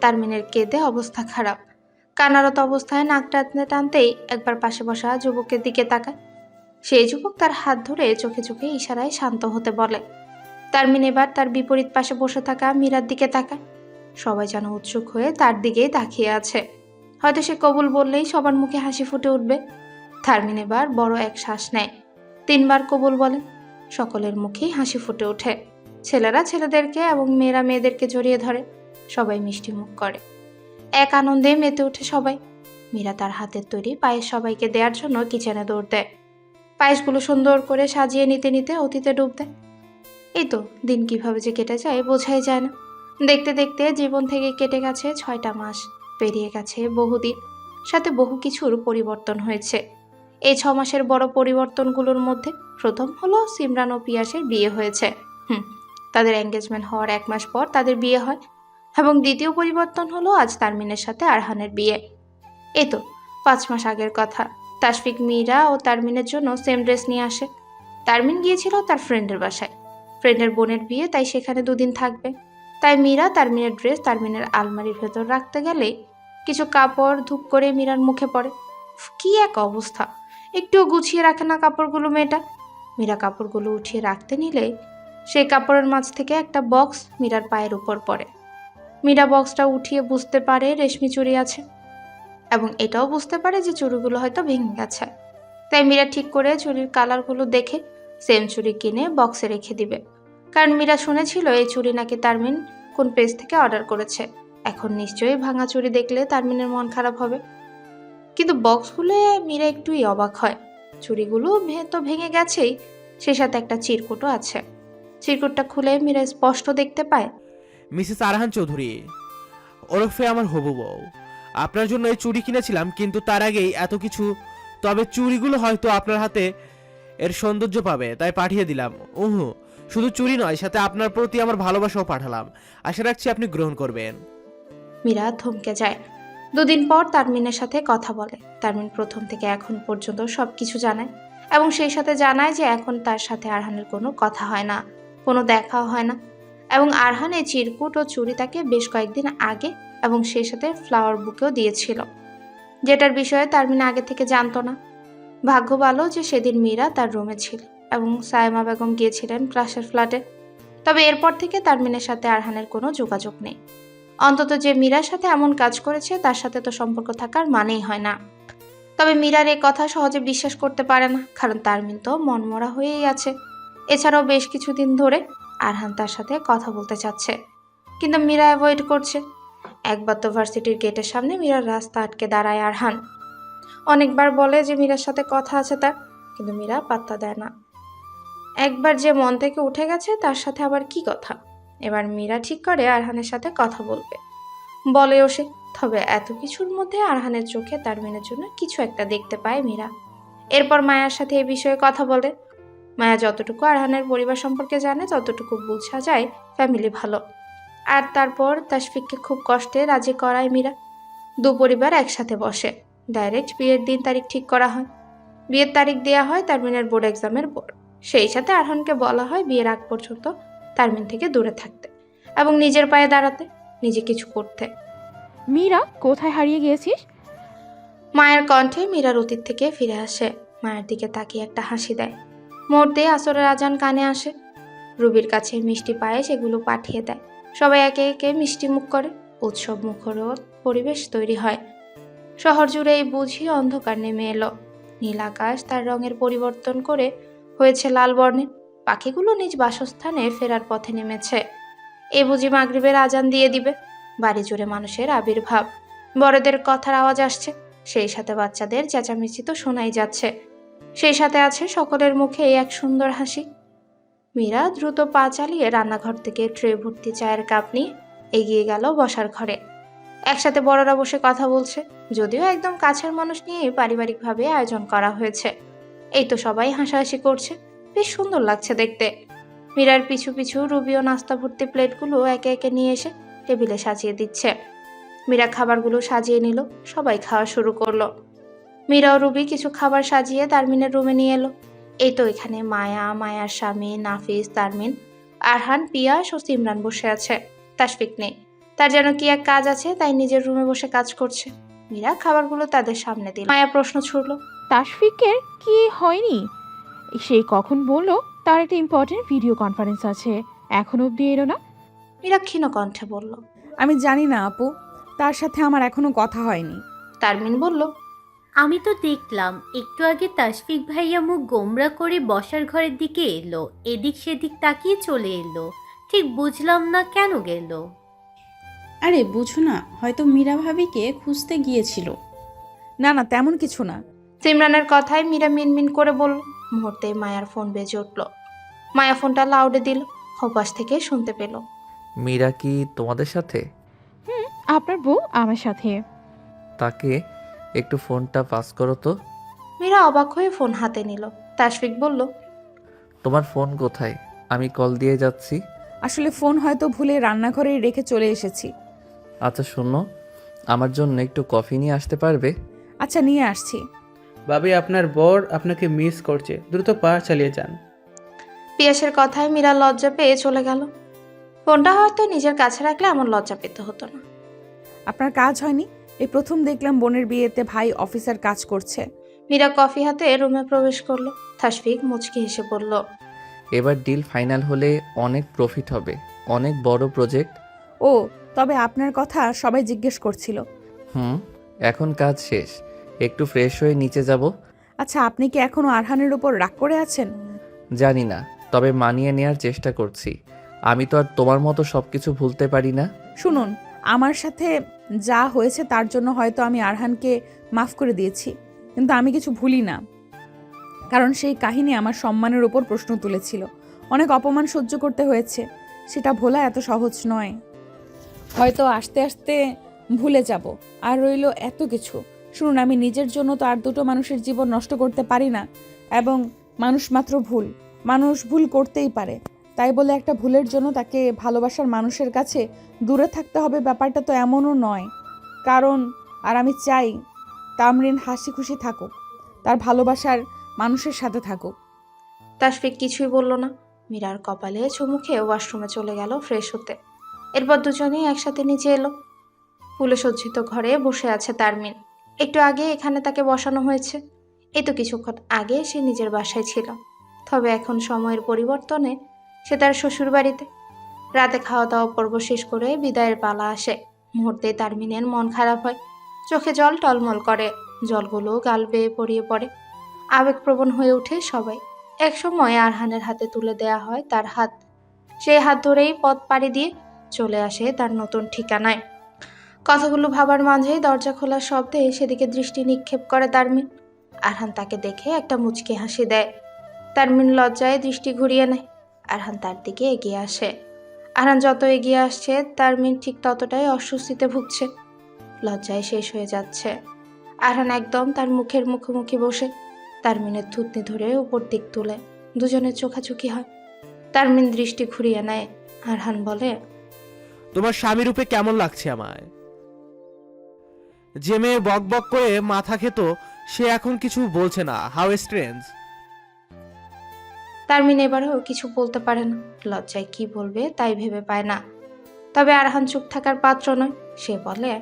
তারমিনের কেঁদে অবস্থা খারাপ। কান্নারত অবস্থায় নাক টানতে টানতেই একবার পাশে বসা যুবকের দিকে তাকায়। সেই যুবক তার হাত ধরে চোখে চোখে ইশারায় শান্ত হতে বলে। তারমিন এবার তার বিপরীত পাশে বসে থাকা মীরার দিকে তাকায়। সবাই যেন উৎসুক হয়ে তার দিকেই তাকিয়ে আছে। হয়তো সে কবুল বললেই সবার মুখে হাসি ফুটে উঠবে। তারমিন এবার বড় এক শ্বাস নেয়, 3 বার কবুল বলে। সকলের মুখেই হাসি ফুটে ওঠে। ছেলেরা ছেলেদেরকে এবং মেয়েরা মেয়েদেরকে জড়িয়ে ধরে। সবাই মিষ্টি মুখ করে, এক আনন্দে মেতে ওঠে সবাই। মীরা তার হাতের তৈরি পায়েস সবাইকে দেওয়ার জন্য কিচেনে দৌড় দেয়। পায়েসগুলো সুন্দর করে সাজিয়ে নিতে নিতে অতীতে ডুব দেয়। এই তো দিন কিভাবে যে কেটে যায় বোঝাই যায় না। দেখতে দেখতে জীবন থেকে কেটে গেছে 6টা মাস, পেরিয়ে গেছে বহুদিন, সাথে বহু কিছুর পরিবর্তন হয়েছে। এই 6 মাসের বড় পরিবর্তনগুলোর মধ্যে প্রথম হলো সিমরান ও পিয়াসের বিয়ে হয়েছে। তাদের এঙ্গেজমেন্ট হওয়ার 1 মাস পর তাদের বিয়ে হয়। এবং দ্বিতীয় পরিবর্তন হলো আজ তারমিনের সাথে আরহানের বিয়ে। এই তো 5 মাস আগের কথা। তাশফিক মীরা ও তারমিনের জন্য সেম ড্রেস নিয়ে আসে। তারমিন গিয়েছিল তার ফ্রেন্ডের বাসায়, ফ্রেন্ডের বোনের বিয়ে, তাই সেখানে 2 দিন থাকবে। তাই মীরা তারমিনের ড্রেস তারমিনের আলমারির ভেতর রাখতে গেলে কিছু কাপড় ধূপ করে মীরার মুখে পড়ে। কি এক অবস্থা, একটুও গুছিয়ে রাখে না কাপড়গুলো মেয়েটা। মীরা কাপড়গুলো উঠিয়ে রাখতে নিলে সেই কাপড়ের মাঝ থেকে একটা বক্স মীরার পায়ের উপর পড়ে। মীরা বক্সটা উঠিয়ে বুঝতে পারে রেশমি চুড়ি আছে, এবং এটাও বুঝতে পারে যে চুড়িগুলো হয়তো ভেঙে গেছে। তাই মীরা ঠিক করে চুড়ির কালারগুলো দেখে সেম চুড়ি কিনে বক্সে রেখে দিবে। কারণ মীরা শুনেছিল এই চুড়ি নাকি তারমিন কোন পেজ থেকে অর্ডার করেছে। এখন নিশ্চয়ই ভাঙা চুড়ি দেখলে তারমিনের মন খারাপ হবে। কিন্তু বক্স খুলে মীরা একটুই অবাক হয়। চুড়িগুলো তো ভেঙে গেছেই, সে সাথে একটা চিরকুটও আছে। চিরকুটটা খুলে মীরা স্পষ্ট দেখতে পায় মিসেস আরহান চৌধুরী ওরফে আমার হবু বউ, আপনার জন্য এই চুড়ি কিনেছিলাম, কিন্তু তার আগেই এত কিছু। তবে চুড়িগুলো হয়তো আপনার হাতে এর সৌন্দর্য পাবে, তাই পাঠিয়ে দিলাম। শুধু চুড়ি নয়, সাথে আপনার প্রতি আমার ভালোবাসাও পাঠালাম। আশা রাখছি আপনি গ্রহণ করবেন। মীরা থমকে যায়। 2 দিন পর তারমিনের সাথে কথা বলে। তারমিন প্রথম থেকে এখন পর্যন্ত সবকিছু জানায়, এবং সেই সাথে জানায় যে এখন তার সাথে আরহানের কোনো কথা হয় না, কোনো দেখাও হয় না। এবং আরহান এই চিরকুট ও চুড়ি তাকে বেশ কয়েকদিন আগে এবং সেই সাথে ফ্লাওয়ার বুকেও দিয়েছিল, যেটার বিষয়ে তারমিন আগে থেকে জানতো না। ভাগ্য ভালো যে সেদিন মীরা তার রুমে ছিল এবং সায়েমা বেগম গিয়েছিলেন পাশের ফ্ল্যাটে। তবে এরপর থেকে তারমিনের সাথে আরহানের কোনো যোগাযোগ নেই। অন্তত যে মীরার সাথে এমন কাজ করেছে তার সাথে তো সম্পর্ক থাকার মানেই হয় না। তবে মীরার এই কথা সহজে বিশ্বাস করতে পারে না, কারণ তারমিন তো মনমরা হয়েই আছে। এছাড়াও বেশ কিছুদিন ধরে আরহান তার সাথে কথা বলতে চাচ্ছে, কিন্তু মীরা অ্যাভয়েড করছে। একবার তো ভার্সিটির গেটের সামনে মীরার রাস্তা আটকে দাঁড়ায় আরহান। অনেকবার বলে যে মীরার সাথে কথা আছে তার, কিন্তু মীরা পাত্তা দেয় না। একবার যে মন থেকে উঠে গেছে তার সাথে আবার কি কথা। এবার মীরা ঠিক করে আরহানের সাথে কথা বলবে, বলেও সে। তবে এত কিছুর মধ্যে আরহানের চোখে তারমিনের জন্য কিছু একটা দেখতে পায় মীরা। এরপর মায়ার সাথে এই বিষয়ে কথা বলে। মায়া যতটুকু আরহানের পরিবার সম্পর্কে জানে ততটুকু বোঝা যায় ফ্যামিলি ভালো। আর তারপর তাশফিককে খুব কষ্টে রাজি করায় মীরা। 2 পরিবার একসাথে বসে। ডাইরেক্ট বিয়ের দিন তারিখ ঠিক করা হয়। বিয়ের তারিখ দেওয়া হয় তারমিনের বোর্ড এক্সামের পর। সেই সাথে আরহানকে বলা হয় বিয়ের আগ পর্যন্ত তারমিন থেকে দূরে থাকতে এবং নিজের পায়ে দাঁড়াতে, নিজে কিছু করতে। মীরা, কোথায় হারিয়ে গিয়েছিস? মায়ের কণ্ঠে মীরার অতীত থেকে ফিরে আসে। মায়ের দিকে তাকিয়ে একটা হাসি দেয়। মুহূর্তে আসরের আজান কানে আসে। রুবির কাছে মিষ্টি পায়ে সেগুলো পাঠিয়ে দেয়। সবাই একে একে মিষ্টি মুখ করে। উৎসব মুখর পরিবেশ তৈরি হয়। শহর জুড়ে এই বুঝি অন্ধকার নেমে এলো। নীল আকাশ তার রঙের পরিবর্তন করে হয়েছে লাল বর্ণের। পাখিগুলো নিজ বাসস্থানে ফেরার পথে নেমেছে। এ বুঝি মাগরিবের আজান দিয়ে দিবে। বাড়ি জুড়ে মানুষের আবির্ভাব। বড়দের কথার আওয়াজ আসছে, সেই সাথে বাচ্চাদের চেঁচামেচি তো শোনাই যাচ্ছে। সেই সাথে আছে সকলের মুখে এক সুন্দর হাসি। মীরা দ্রুত পা চালিয়ে রান্নাঘর থেকে ট্রে ভর্তি চায়ের কাপ নিয়ে এগিয়ে গেল বসার ঘরে। একসাথে বড়রা বসে কথা বলছে, যদিও একদম কাছের মানুষ নিয়ে পারিবারিকভাবে আয়োজন করা হয়েছে। এই তো সবাই হাসাহাসি করছে, বেশ সুন্দর লাগছে দেখতে। মীরার পিছু পিছু রুবিও নাস্তা ভর্তি প্লেটগুলো একে একে নিয়ে এসে টেবিলে সাজিয়ে দিচ্ছে। মীরা খাবারগুলো সাজিয়ে নিল, সবাই খাওয়া শুরু করলো। মীরা ও রুবি কিছু খাবার সাজিয়ে তারমিনের রুমে নিয়ে এলো। এই তো এখানে মায়া, মায়ার স্বামী, নাফিস, তারমিন, আরহান, পিয়াস ও সিমরান বসে আছে। তাশফিক নেই, তার যেন কি এক কাজ আছে, তাই নিজের রুমে বসে কাজ করছে। মীরা খাবারগুলো তাদের সামনে দিল। মায়া প্রশ্ন ছুড়ল, তাশফিকের কি হয়নি? সেই কখন বললো তার একটা ইম্পর্টেন্ট ভিডিও কনফারেন্স আছে, এখন অবধি এলো না? মীরা ক্ষীণ কণ্ঠে বলল। আমি জানি না আপু, তার সাথে আমার এখনো কথা হয়নি। তারমিন বলল, আমি তো দেখলাম একটু আগে তাশফিক ভাইয়া মুখ গোমরা করে বসার ঘরের দিকে এলো, এদিক সেদিক তাকিয়ে চলে এলো। ঠিক বুঝলাম না কেন গেল। আরে বুঝো না, হয়তো মীরা ভাবিকে খুঁজতে গিয়েছিল। না না, তেমন কিছু না। সিমরানের কথায় মীরা মিনমিন করে বলল। মুহূর্তেই মায়ার ফোন বেজে উঠল। মায়া ফোনটা লাউডে দিল, ওপাশ থেকে শুনতে পেল। মীরা কি তোমাদের সাথে? আপনার বউ আমার সাথে। তাকে একটু ফোনটা পাস করো তো। মীরা অবাক হয়ে ফোন হাতে নিল। তাশফিক বলল, তোমার ফোন কোথায়? আমি কল দিয়ে যাচ্ছি। আসলে ফোন হয়তো ভুলে রান্নাঘরেই রেখে চলে এসেছি। আচ্ছা শোনো, আমার জন্য একটু কফি নিয়ে আসতে পারবে? আচ্ছা, নিয়ে আসছি। ভাবি, আপনার বর আপনাকে মিস করছে, দ্রুত পা চালিয়ে যান। পিয়াসের কথায় মীরা লজ্জা পেয়ে চলে গেল। ফোনটা হয়তো নিজের কাছে রাখলে এমন লজ্জা পেতে হতো না। আপনার কাজ হয়নি? এই প্রথম দেখলাম বোনের বিয়েতে ভাই অফিসার কাজ করছে। মীরা কফি হাতে রুমে প্রবেশ করলো। তাশফিক মুচকি হেসে বলল, এবার ডিল ফাইনাল হলে অনেক প্রফিট হবে, অনেক বড় প্রজেক্ট। ও, তবে আপনার কথা সবাই জিজ্ঞেস করছিল। এখন কাজ শেষ, একটু ফ্রেশ হয়ে নিচে যাব। আচ্ছা, আপনি কি এখনো আরহানের উপর রাগ করে আছেন? জানি না, তবে মানিয়ে নেওয়ার চেষ্টা করছি। আমি তো আর তোমার মতো সব কিছু ভুলতে পারি না। শুনুন, আমার সাথে যা হয়েছে তার জন্য হয়তো আমি আরহানকে মাফ করে দিয়েছি, কিন্তু আমি কিছু ভুলি না। কারণ সেই কাহিনী আমার সম্মানের উপর প্রশ্ন তুলেছিল। অনেক অপমান সহ্য করতে হয়েছে, সেটা ভোলা এত সহজ নয়। হয়তো আস্তে আস্তে ভুলে যাব। আর রইল এত কিছু। শুনুন, আমি নিজের জন্য তো আর দুটো মানুষের জীবন নষ্ট করতে পারি না। এবং মানুষ মাত্র ভুল, মানুষ ভুল করতেই পারে। তাই বলে একটা ভুলের জন্য তাকে ভালোবাসার মানুষের কাছে দূরে থাকতে হবে, ব্যাপারটা তো এমনও নয়। কারণ আর আমি চাই তামরিন হাসি খুশি থাকুক, তার ভালোবাসার মানুষের সাথে থাকুক। তাশফিক কিছুই বলল না। মীরার কপালে চুমু খেয়ে ওয়াশরুমে চলে গেল ফ্রেশ হতে। এরপর দুজনেই একসাথে নিচে এলো। ফুলে সজ্জিত ঘরে বসে আছে তারমিন। একটু আগে এখানে তাকে বসানো হয়েছে। এই তো কিছুক্ষণ আগে সে নিজের বাসায় ছিল, তবে এখন সময়ের পরিবর্তনে সে তার শ্বশুর বাড়িতে। রাতে খাওয়া দাওয়া পর্ব শেষ করে বিদায়ের পালা আসে। মুহূর্তে তারমিনের মন খারাপ হয়, চোখে জল টলমল করে, জলগুলো গাল বেয়ে পড়িয়ে পড়ে। আবেগপ্রবণ হয়ে ওঠে সবাই। একসময় আরহানের হাতে তুলে দেয়া হয় তার হাত। সেই হাত ধরেই পথ পাড়ি দিয়ে চলে আসে তার নতুন ঠিকানায়। কথাগুলো ভাবার মাঝেই দরজা খোলার শব্দে সেদিকে দৃষ্টি নিক্ষেপ করে তারমিন। আরহান তাকে দেখে একটা মুচকি হাসি দেয়। তারমিন লজ্জায় দৃষ্টি ঘুরিয়ে নেয়। আরহান তার দিকে এগিয়ে আসে। আরহান যত এগিয়ে আসছে তারমিন ঠিক ততটাই অস্বস্তিতে ভুগছে। লজ্জায় শেষ হয়ে যাচ্ছে। আরহান একদম তার মুখের মুখোমুখি বসে তারমিনের থুতনি ধরে উপর দিক তুলে দুজনের চোখাচোখি হয়। তারমিন দৃষ্টি ঘুরিয়ে নেয়। আরহান বলে, তোমার স্বামী রূপে কেমন লাগছে আমায়? যে মেয়ে বক বক করে মাথা খেত, সে এখন কিছু বলছে না। How strange. তারমিন এবারেও কিছু বলতে পারে না। লজ্জায় কি বলবে তাই ভেবে পায় না। তবে আরহান চুপ থাকার পাত্র নয়। সে বলে,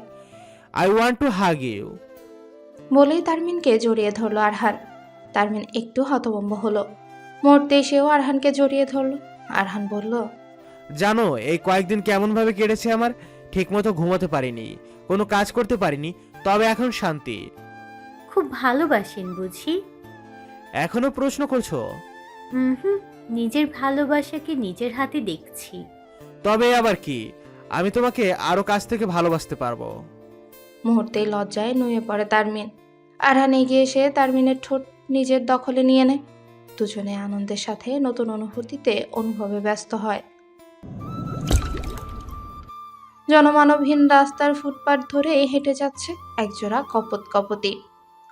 I want to hug you. বলেই তারমিনকে জড়িয়ে ধরলো আরহান। তারমিন একটু হতভম্ব হলো। মুহূর্তে সেও আরহানকে জড়িয়ে ধরলো। আরহান বলল, জানো এই কয়েকদিন কেমন ভাবে কেটেছে আমার? ঠিকমতো ঘুমাতে পারিনি, কোনো কাজ করতে পারিনি, তবে এখন শান্তি। খুব ভালোবাসেন বুঝি? এখনো প্রশ্ন করছো? হুম, নিজের ভালোবাসাকে নিজের হাতে দেখছি। তবে আবার কি, আমি তোমাকে আরো কাছ থেকে ভালোবাসতে পারবো। মুহূর্তেই লজ্জায় নুয়ে পড়ে তারমিন। আরহান এগিয়ে এসে তারমিনের ঠোঁট নিজের দখলে নিয়ে নেয়। দুজনে আনন্দের সাথে নতুন অনুভূতিতে অনুভবে ব্যস্ত হয়। জনমানবহীন রাস্তার ফুটপাত ধরে হেঁটে যাচ্ছে একজোড়া কপতি।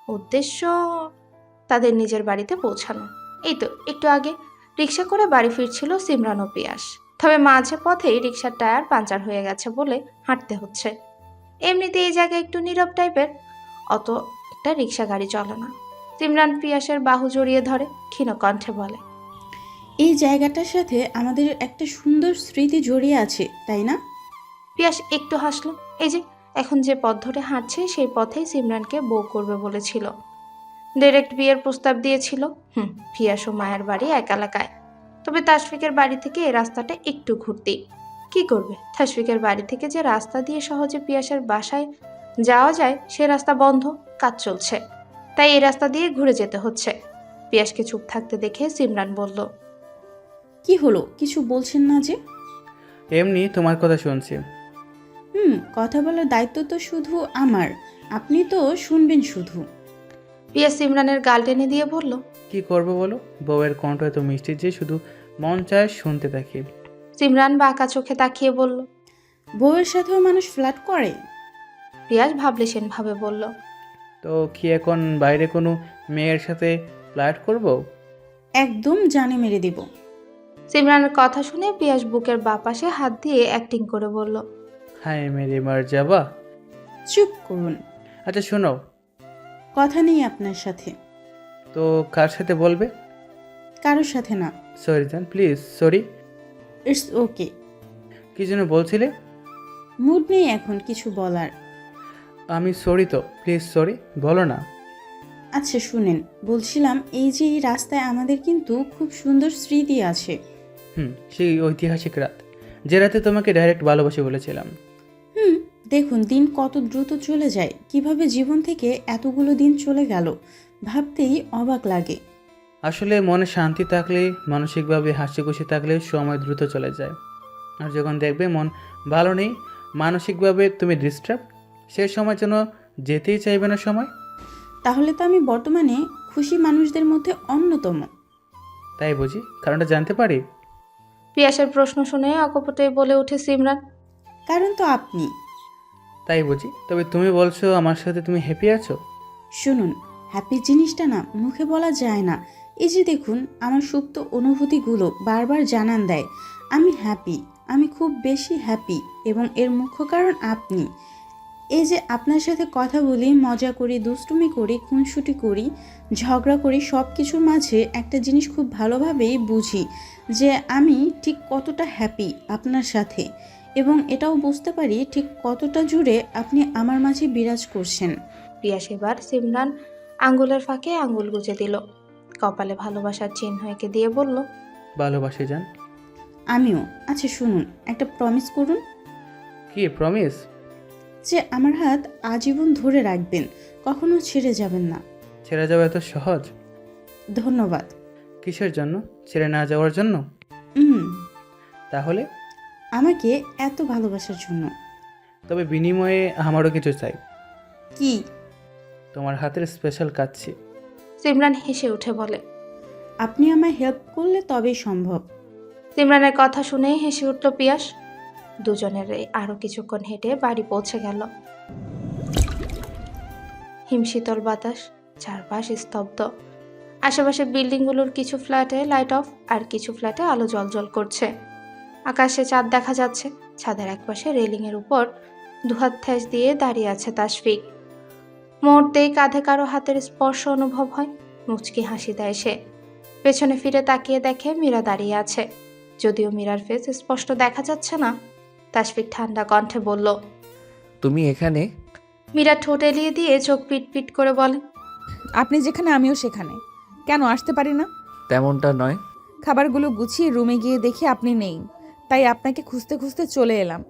উদ্দেশ্য তাদের নিজের বাড়িতে পৌঁছানো। এই তো একটু আগে রিক্সা করে বাড়ি ফিরছিল সিমরান ও পিয়াস। তবে মাঝে পথেই রিক্সার টায়ার পাঞ্চার হয়ে গেছে বলে হাঁটতে হচ্ছে। এমনিতে এই জায়গায় একটু নীরব টাইপের, অত একটা রিক্সা গাড়ি চলে না। সিমরান পিয়াসের বাহু জড়িয়ে ধরে ক্ষীণ কণ্ঠে বলে, এই জায়গাটার সাথে আমাদের একটা সুন্দর স্মৃতি জড়িয়ে আছে, তাই না? পিয়াস একটু হাসলো। এই যে এখন যে পথ ধরে হাঁটছে সেই পথেই সিমরানকে বউ করবে বলেছিল। ডাইরেক্ট বিয়ের প্রস্তাব দিয়েছিল। পিয়াস ও মায়ের বাড়ি এক এলাকায়। তবে তাশফিকের বাড়ি থেকে এই রাস্তাটা একটু ঘুরতি। কি করবে, তাশফিকের বাড়ি থেকে যে রাস্তা দিয়ে সহজে পিয়াসের বাসায় যাওয়া যায় সে রাস্তা বন্ধ, কাজ চলছে। তাই এই রাস্তা দিয়ে ঘুরে যেতে হচ্ছে। পিয়াসকে চুপ থাকতে দেখে সিমরান বলল, কি হলো, কিছু বলছেন না যে? এমনি তোমার কথা শুনছি। কথা বলার দায়িত্ব তো শুধু আমার। আপনি তো শুনবেন শুধু। পিয়াস সিমরানের গাল টেনে দিয়ে বলল, কি করব বলো, বউয়ের কণ্ঠ এত মিষ্টি যে শুধু মন চায় শুনতে থাকি। সিমরান বাঁকা চোখে তাকিয়ে বলল। বউয়ের সাথেও মানুষ ফ্ল্যাট করে? পিয়াস ভাবলেশীন ভাবে বলল, তো কি এখন বাইরে কোনো মেয়ের সাথে ফ্লার্ট করব? একদম জানে মেরে দিব। সিমরানের কথা শুনে পিয়াস বুকের বাপাশে হাত দিয়ে অ্যাক্টিং করে বলল, হায় মেরে মার যাবা। চুপ করুন, আচ্ছা শোনো, কথা নেই আপনার সাথে। তো কার সাথে বলবে? কারোর সাথে না। সরি জান, প্লিজ সরি। It's okay. কি যেন বলছিলে? মুড নেই এখন কিছু বলার। আমি সরি তো, প্লিজ সরি বলো না। আচ্ছা শুনেন, বলছিলাম এই যে এই রাস্তায় আমাদের কিন্তু খুব সুন্দর স্মৃতি আছে। সেই ঐতিহাসিক রাত, যে রাতে তোমাকে ডাইরেক্ট ভালোবাসি বলেছিলাম। দেখুন দিন কত দ্রুত চলে যায়, কিভাবে জীবন থেকে এতগুলো দিন চলে গেল ভাবতেই অবাক লাগে। আসলে মনে শান্তি থাকলে, মানসিকভাবে হাসি খুশি থাকলে সময় দ্রুত চলে যায়। আর যখন দেখবে মন ভালো নেই, মানসিকভাবে তুমি ডিস্টার্ব, সেই সময় যেন যেতেই চাইবে না সময়। তাহলে তো আমি বর্তমানে খুশি মানুষদের মধ্যে অন্যতম। তাই বুঝি, কারণটা জানতে পারি? পিয়াসের প্রশ্ন শুনে অকপটেই বলে ওঠে সিমরান, কারণ তো আপনি। তাই বুঝি, তবে তুমি বলছো আমার সাথে তুমি হ্যাপি আছো? শুনুন, হ্যাপি জিনিসটা না মুখে বলা যায় না। এই যে দেখুন, আমার সুপ্ত অনুভূতিগুলো বারবার জানান দেয় আমি হ্যাপি, আমি খুব বেশি হ্যাপি। এবং এর মুখ্য কারণ আপনি। এই যে আপনার সাথে কথা বলি, মজা করি, দুষ্টুমি করি, খুনসুটি করি, ঝগড়া করি, সব কিছুর মাঝে একটা জিনিস খুব ভালোভাবেই বুঝি যে আমি ঠিক কতটা হ্যাপি আপনার সাথে, এবং এটাও বুঝতে পারি ঠিক কতটা জুড়ে আপনি আমার মাঝে বিরাজ করছেন। পিয়াস এবার সিমরান আঙ্গুলের ফাঁকে আঙ্গুল গুজে দিল, কপালে ভালোবাসার চিহ্ন এঁকে দিয়ে বলল, ভালোবাসি জান। আমিও। আচ্ছা শুনুন, একটা প্রমিস করুন কি প্রমিস? যে আমার হাত আজীবন ধরে রাখবেন, কখনো ছেড়ে যাবেন না। ছেড়ে যাওয়া এত সহজ? ধন্যবাদ। কিসের জন্য? ছেড়ে না যাওয়ার জন্য? তাহলে? আমাকে এত ভালোবাসার জন্য। তবে বিনিময়ে আমারও কিছু চাই। কি? তোমার হাতের স্পেশাল কাচ্ছি। সিমরান হেসে উঠে বলে। আপনি আমায় হেল্প করলে তবেই সম্ভব। সিমরানের কথা শুনেই হেসে উঠল পিয়াস। দুজনের আরো কিছুক্ষণ হেঁটে বাড়ি পৌঁছে গেল। হিমশীতল বাতাস, চারপাশ স্তব্ধ। আশেপাশে বিল্ডিংগুলোর কিছু ফ্ল্যাটে লাইট অফ, আর কিছু ফ্ল্যাটে আলো জ্বলজ্বল করছে। আকাশে চাঁদ দেখা যাচ্ছে। ছাদের একপাশে রেলিংয়ের উপর দুহাত ঠেস দিয়ে দাঁড়িয়ে আছে তাশফিক। মুহূর্তেই কাঁধে কারো হাতের স্পর্শ অনুভব হয়। মুচকি হাসি দেয় সে। পেছনে ফিরে তাকিয়ে দেখে মীরা দাঁড়িয়ে আছে। যদিও মীরার ফেস স্পষ্ট দেখা যাচ্ছে না। তাশফিক ঠান্ডা কণ্ঠে বলল, তুমি এখানে? মীরা ঠোঁট এলিয়ে দিয়ে চোখ পিট পিট করে বলে, আপনি যেখানে আমিও সেখানে। কেন আসতে পারি না? তেমনটা নয়। খাবারগুলো গুছিয়ে রুমে গিয়ে দেখি আপনি নেই, তাই আপনাকে খুঁজতে খুঁজতে চলে এলাম।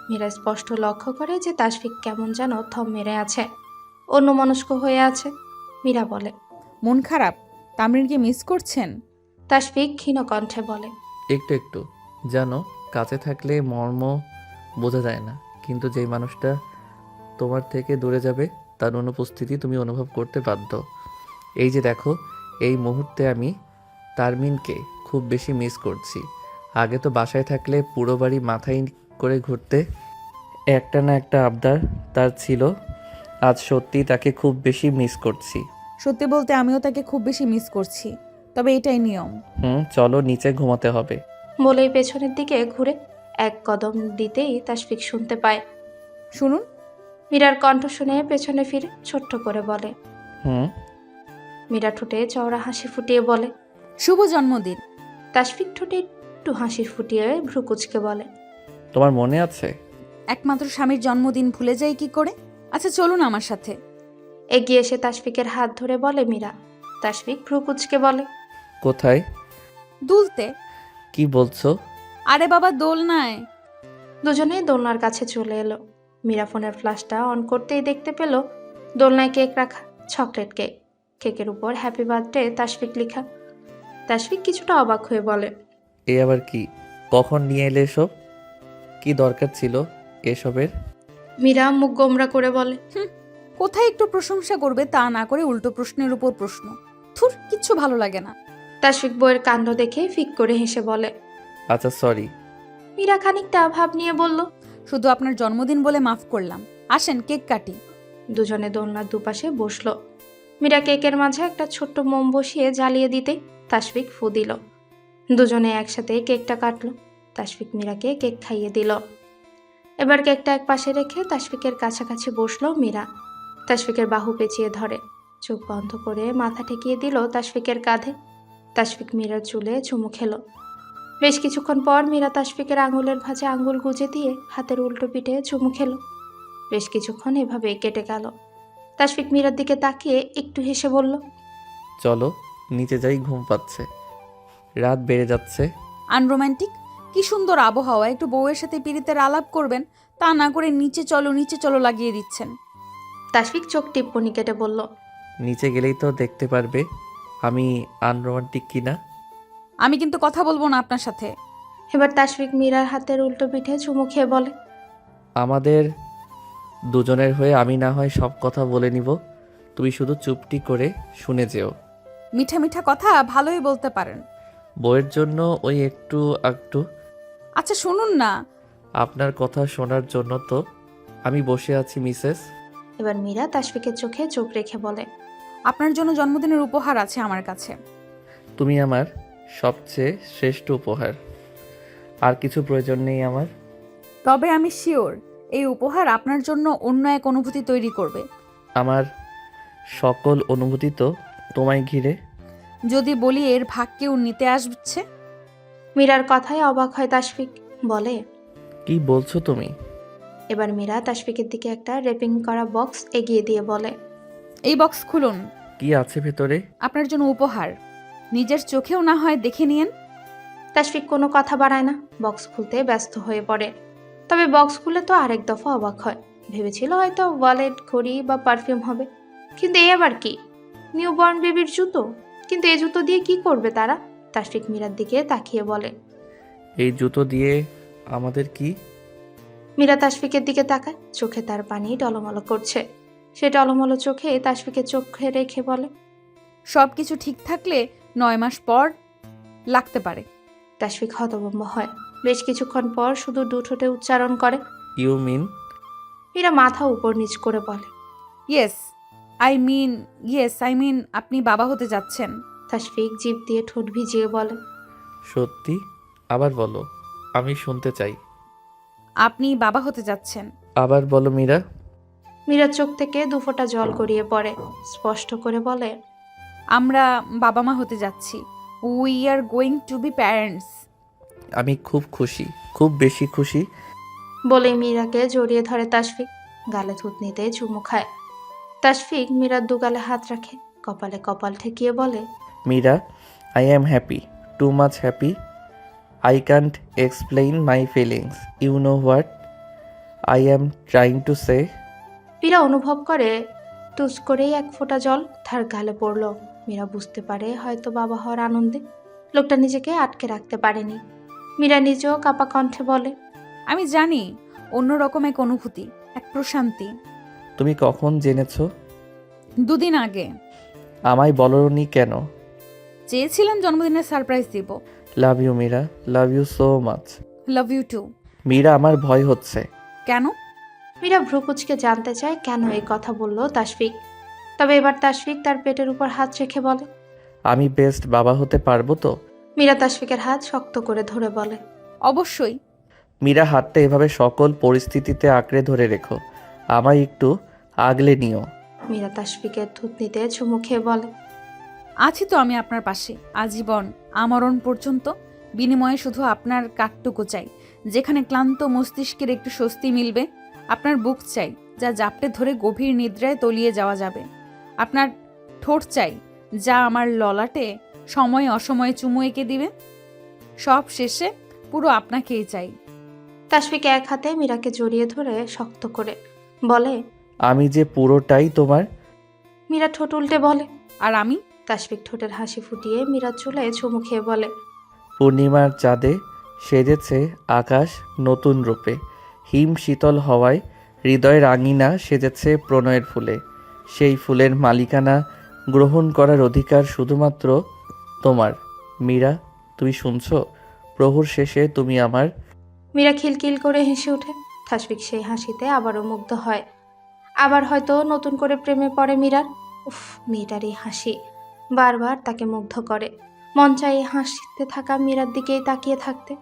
মীরা স্পষ্ট লক্ষ্য করে যে তাশফিক কেমন যেন থম মেরে আছে, অন্যমনস্ক হয়ে আছে। মীরা বলে, মন খারাপ? তামরিনকে মিস করছেন? তাশফিক ক্ষীণ কণ্ঠে বলে, একটু একটু। জানো, কাছে থাকলে মর্ম বোঝা যায় না, কিন্তু যেই মানুষটা তোমার থেকে দূরে যাবে তার অনুপস্থিতি তুমি অনুভব করতে বাধ্য। এই যে দেখো, এই মুহূর্তে আমি তারমিনকে খুব বেশি মিস করছি। আগে তো বাসায় থাকলে পুরো বাড়ি মাথায় করে ঘুরতে, একটা না একটা আবদার তার ছিল। আজ সত্যি তাকে খুব বেশি মিস করছি। সত্যি বলতে আমিও তাকে খুব বেশি মিস করছি, তবে এটাই নিয়ম। চলো নিচে ঘুমাতে হবে। বলেই পেছনের দিকে ঘুরে এক কদম দিতেই তাশফিক শুনতে পায়, শুনুন। মীরার কণ্ঠ শুনে পেছনে ফিরে ছোট্ট করে বলে। মীরা ঠোঁটে চওড়া হাসি ফুটিয়ে বলে, শুভ জন্মদিন। তাশফিক ঠোঁটে একটু হাসি ফুটিয়ে ভ্রু কুঁচকে বলে, তোমার মনে আছে? একমাত্র স্বামীর জন্মদিন ভুলে যাই কি করে? আচ্ছা চলুন আমার সাথে। এগিয়ে এসে তাশফিকের হাত ধরে বলে মীরা। তাশফিক ভ্রু কুঁচকে বলে, কোথায়? দুলতে। কি বলছো? আরে বাবা, দোলনায়। দুজনেই দোলনার কাছে চলে এলো। মীরা ফোনের ফ্ল্যাশটা অন করতেই দেখতে পেল দোলনায় কেক রাখা, চকলেট কেক। কেকের উপর হ্যাপি বার্থডে তাশফিক লেখা। তাশফিক কিছুটা অবাক হয়ে বলে, এ আবার কি? কখন নিয়ে এলে এসব? কি দরকার ছিল এসবের? মীরা মুখ গোমরা করে বলে, কোথায় একটু প্রশংসা করবে তা না করে উল্টো প্রশ্নের উপর প্রশ্ন। থুর, কিচ্ছু ভালো লাগে না। তাশফিক বইয়ের কাণ্ড দেখে ফিক করে হেসে বলে। আচ্ছা সরি। মীরা খানিকটা ভাব নিয়ে বলল, শুধু আপনার জন্মদিন বলে মাফ করলাম। আসেন কেক কাটি। দুজনে দোলনার দুপাশে বসলো। মীরা কেকের মাঝে একটা ছোট্ট মোম বসিয়ে জ্বালিয়ে দিতে তাশফিক ফু দিল। দুজনে একসাথে কেকটা কাটলো। তাশফিক মীরাকে কেক খাইয়ে দিল। এবার কেকটা এক পাশে রেখে তাশফিকের কাছাকাছি বসলো মীরা। তাশফিকের বাহু পেঁচিয়ে ধরে, চোখ বন্ধ করে মাথা ঠেকিয়ে দিল তাশফিকের কাঁধে। তাশফিক মীরার চুলে চুমু খেলো। বেশ কিছুক্ষণ পর মীরা তাশফিকের আঙুলের ভাঁজে আঙুল গুজে দিয়ে হাতের উল্টো পিঠে চুমু খেলো। বেশ কিছুক্ষণ এভাবে কেটে গেল। তাশফিক মীরার দিকে তাকিয়ে একটু হেসে বলল, চলো নিচে যাই, ঘুম পাচ্ছে, রাত বেড়ে যাচ্ছে। আনরোম্যান্টিক। কি সুন্দর আবহাওয়া, একটু বউয়ের সাথে পিরিতের আলাপ করবেন, তা না করে নিচে চলো লাগিয়ে দিচ্ছেন। তাশফিক চোখ টিপ্পনি কেটে বলল, নিচে গেলেই তো দেখতে পারবে আমি আনরোমান্টিক কিনা। আমি কিন্তু কথা বলবো না আপনার সাথে। এবার তাশফিক মীরার হাতের উল্টো পিঠে চুমু খেয়ে বলে, আমাদের দুজনের হয়ে আমি না হয় সব কথা বলে নিব, তুমি শুধু চুপটি করে শুনে যেও। মিঠা মিঠা কথা ভালোই বলতে পারেন। বইয়ের জন্য ওই একটু একটু। আচ্ছা শুনুন না। আপনার কথা শোনার জন্য তো আমি বসে আছি মিসেস। এবার মীরা তাশফিকের চোখে চোখ রেখে বলে, আপনার জন্য জন্মদিনের উপহার আছে আমার কাছে। তুমি আমার সবচেয়ে শ্রেষ্ঠ উপহার, আর কিছু প্রয়োজন নেই আমার। তবে আমি শিওর এই উপহার আপনার জন্য অন্য এক অনুভূতি তৈরি করবে। আমার সকল অনুভূতি তো তোমায় ঘিরে। যদি বলি এর ভাগ কেউ নিতে আসছে। মীরার কথায় অবাক হয় তাশফিক, বলে, কি বলছো তুমি? এবার মীরা তাশফিকের দিকে একটা র্যাপিং করা বক্স এগিয়ে দিয়ে বলে, এই বক্স খুলুন, কি আছে ভেতরে? আপনার জন্য উপহার। নিজের চোখেও না হয় দেখে নিয়েন। তাশফিক কোনো কথা বাড়ায় না, বক্স খুলতে ব্যস্ত হয়ে পড়ে। তবে বক্স খুলে তো আরেক দফা অবাক হয়। ভেবেছিল হয়তো ওয়ালেট, ঘড়ি বা পারফিউম হবে, কিন্তু এ আবার কি? নিউবর্ন বেবির জুতো। কিন্তু এই জুতো দিয়ে কি করবে তারা? তাশফিক মীরার দিকে তাকিয়ে বলে, এই জুতো দিয়ে আমাদের কি? মীরা তাশফিকের দিকে তাকায়, চোখে তার পানি টলমলো করছে। সে টলমলো চোখে তাশফিকের চোখে রেখে বলে, সব কিছু ঠিক থাকলে 9 মাস পর লাগতে পারে। তাশফিক হতভম্ব হয়। বেশ কিছুক্ষণ পর শুধু দুঠোঁটে উচ্চারণ করে। You mean? মীরা মাথা উপর নিচ করে বলে, ইয়েস আই মিন আপনি বাবা হতে যাচ্ছেন। তাশফিক জিভ দিয়ে ঠোঁট ভিজিয়ে বলে, সত্যি? আবার বলো, আমি শুনতে চাই। আপনি বাবা হতে যাচ্ছেন। আবার বলো মীরা। মীরার চোখ থেকে দুফোঁটা জল গড়িয়ে পড়ে। স্পষ্ট করে বলে, আমরা বাবা মা হতে যাচ্ছি। We are going to be parents. আমি খুব খুশি, খুব বেশি খুশি। বলে মীরাকে জড়িয়ে ধরে তাশফিক। গালে থুতনিতে চুমু খায়। তাশফিক মীরার দুগালে হাত রাখে, কপালে কপাল ঠেকিয়ে বলে, Meera, I am happy, too much happy. I can't explain my feelings. You know what I am trying to say. Meera অনুভব করে টুস করেই এক ফোঁটা জল তার গালে পড়ল। মীরা বুঝতে পারে হয়তো বাবা হওয়ার আনন্দে লোকটা নিজেকে আটকে রাখতে পারেনি। মীরা নিজেও কাপা কণ্ঠে বলে, আমি জানি, অন্যরকম এক অনুভূতি, এক প্রশান্তি। তুমি কখন জেনেছো? 2 দিন আগে। আমায় বলনি কেন? চেয়েছিলাম জন্মদিনের সারপ্রাইজ দিব। Love you Meera, love you so much. Love you too. Meera, আমার ভয় হচ্ছে। কেন? মীরা ভ্রুকুচকে জানতে চায় কেন এই কথা বলল তাশফিক। তবে এবার তাশফিক তার পেটের উপর হাত রেখে বলে, আমি বেস্ট বাবা হতে পারবো তো? মীরা তাশফিকের হাত শক্ত করে ধরে বলে, অবশ্যই। মীরা, হাতটা এভাবে সকল পরিস্থিতিতে আঁকড়ে ধরে রেখো, আমায় একটু আগলে নিও। মীরা তাশফিকের থুতনিতে চুমু খেয়ে বলে, আছি তো আমি আপনার পাশে, আজীবন, আমরণ পর্যন্ত। বিনিময়ে শুধু আপনার কাঠটুকু চাই, যেখানে ক্লান্ত মস্তিষ্কের একটু স্বস্তি মিলবে। আপনার বুক চাই, যা জাপটে ধরে গভীর নিদ্রায় তলিয়ে যাওয়া যাবে। আপনার ঠোঁট চাই, যা আমার ললাটে সময়ে অসময়ে চুমু এঁকে দিবে। সব শেষে পুরো আপনাকেই চাই। তাশফিক এক হাতে মীরাকে জড়িয়ে ধরে শক্ত করে বলে, আমি যে পুরোটাই তোমার। মীরা ঠোঁট উল্টে বলে, আর আমি? তাশফিক ঠোঁটের হাসি ফুটিয়ে মীরার চুলে চুমু খেয়ে বলে, পূর্ণিমার চাঁদে সেজেছে আকাশ নতুন রূপে, হিম শীতল হওয়ায় হৃদয়ের আঙিনা সেজেছে প্রণয়ের ফুলে। সেই ফুলের মালিকানা গ্রহণ করার অধিকার শুধুমাত্র তোমার। মীরা, তুমি শুনছো? প্রহর শেষে তুমি আমার। মীরা খিলখিল করে হেসে ওঠে। তাসফিক সেই হাসিতে আবারও মুগ্ধ হয়। আবার হয়তো নতুন করে প্রেমে পড়ে মীরার। উফ, মেয়েটার এই হাসি বারবার তাকে মুগ্ধ করে। মন চায় এই হাসিতে থাকা মীরার দিকেই তাকিয়ে থাকতে।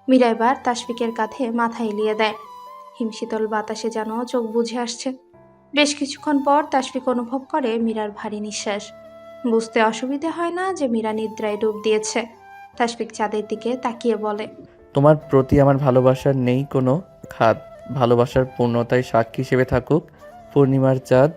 মীরা এবার তাসফিকের কাঁধে মাথা এলিয়ে দেয়। হিমশীতল বাতাসে যেন চোখ বুজে আসছে। বেশ কিছুক্ষণ পর তাসফিক অনুভব করে মীরার ভারী নিঃশ্বাস। বুঝতে অসুবিধে হয় না যে মীরা নিদ্রায় ডুব দিয়েছে। তাসফিক চাঁদের দিকে তাকিয়ে বলে, তোমার প্রতি আমার ভালোবাসার নেই কোনো খাদ। ভালোবাসার পূর্ণতায় সাক্ষী হিসেবে থাকুক পূর্ণিমার চাঁদ।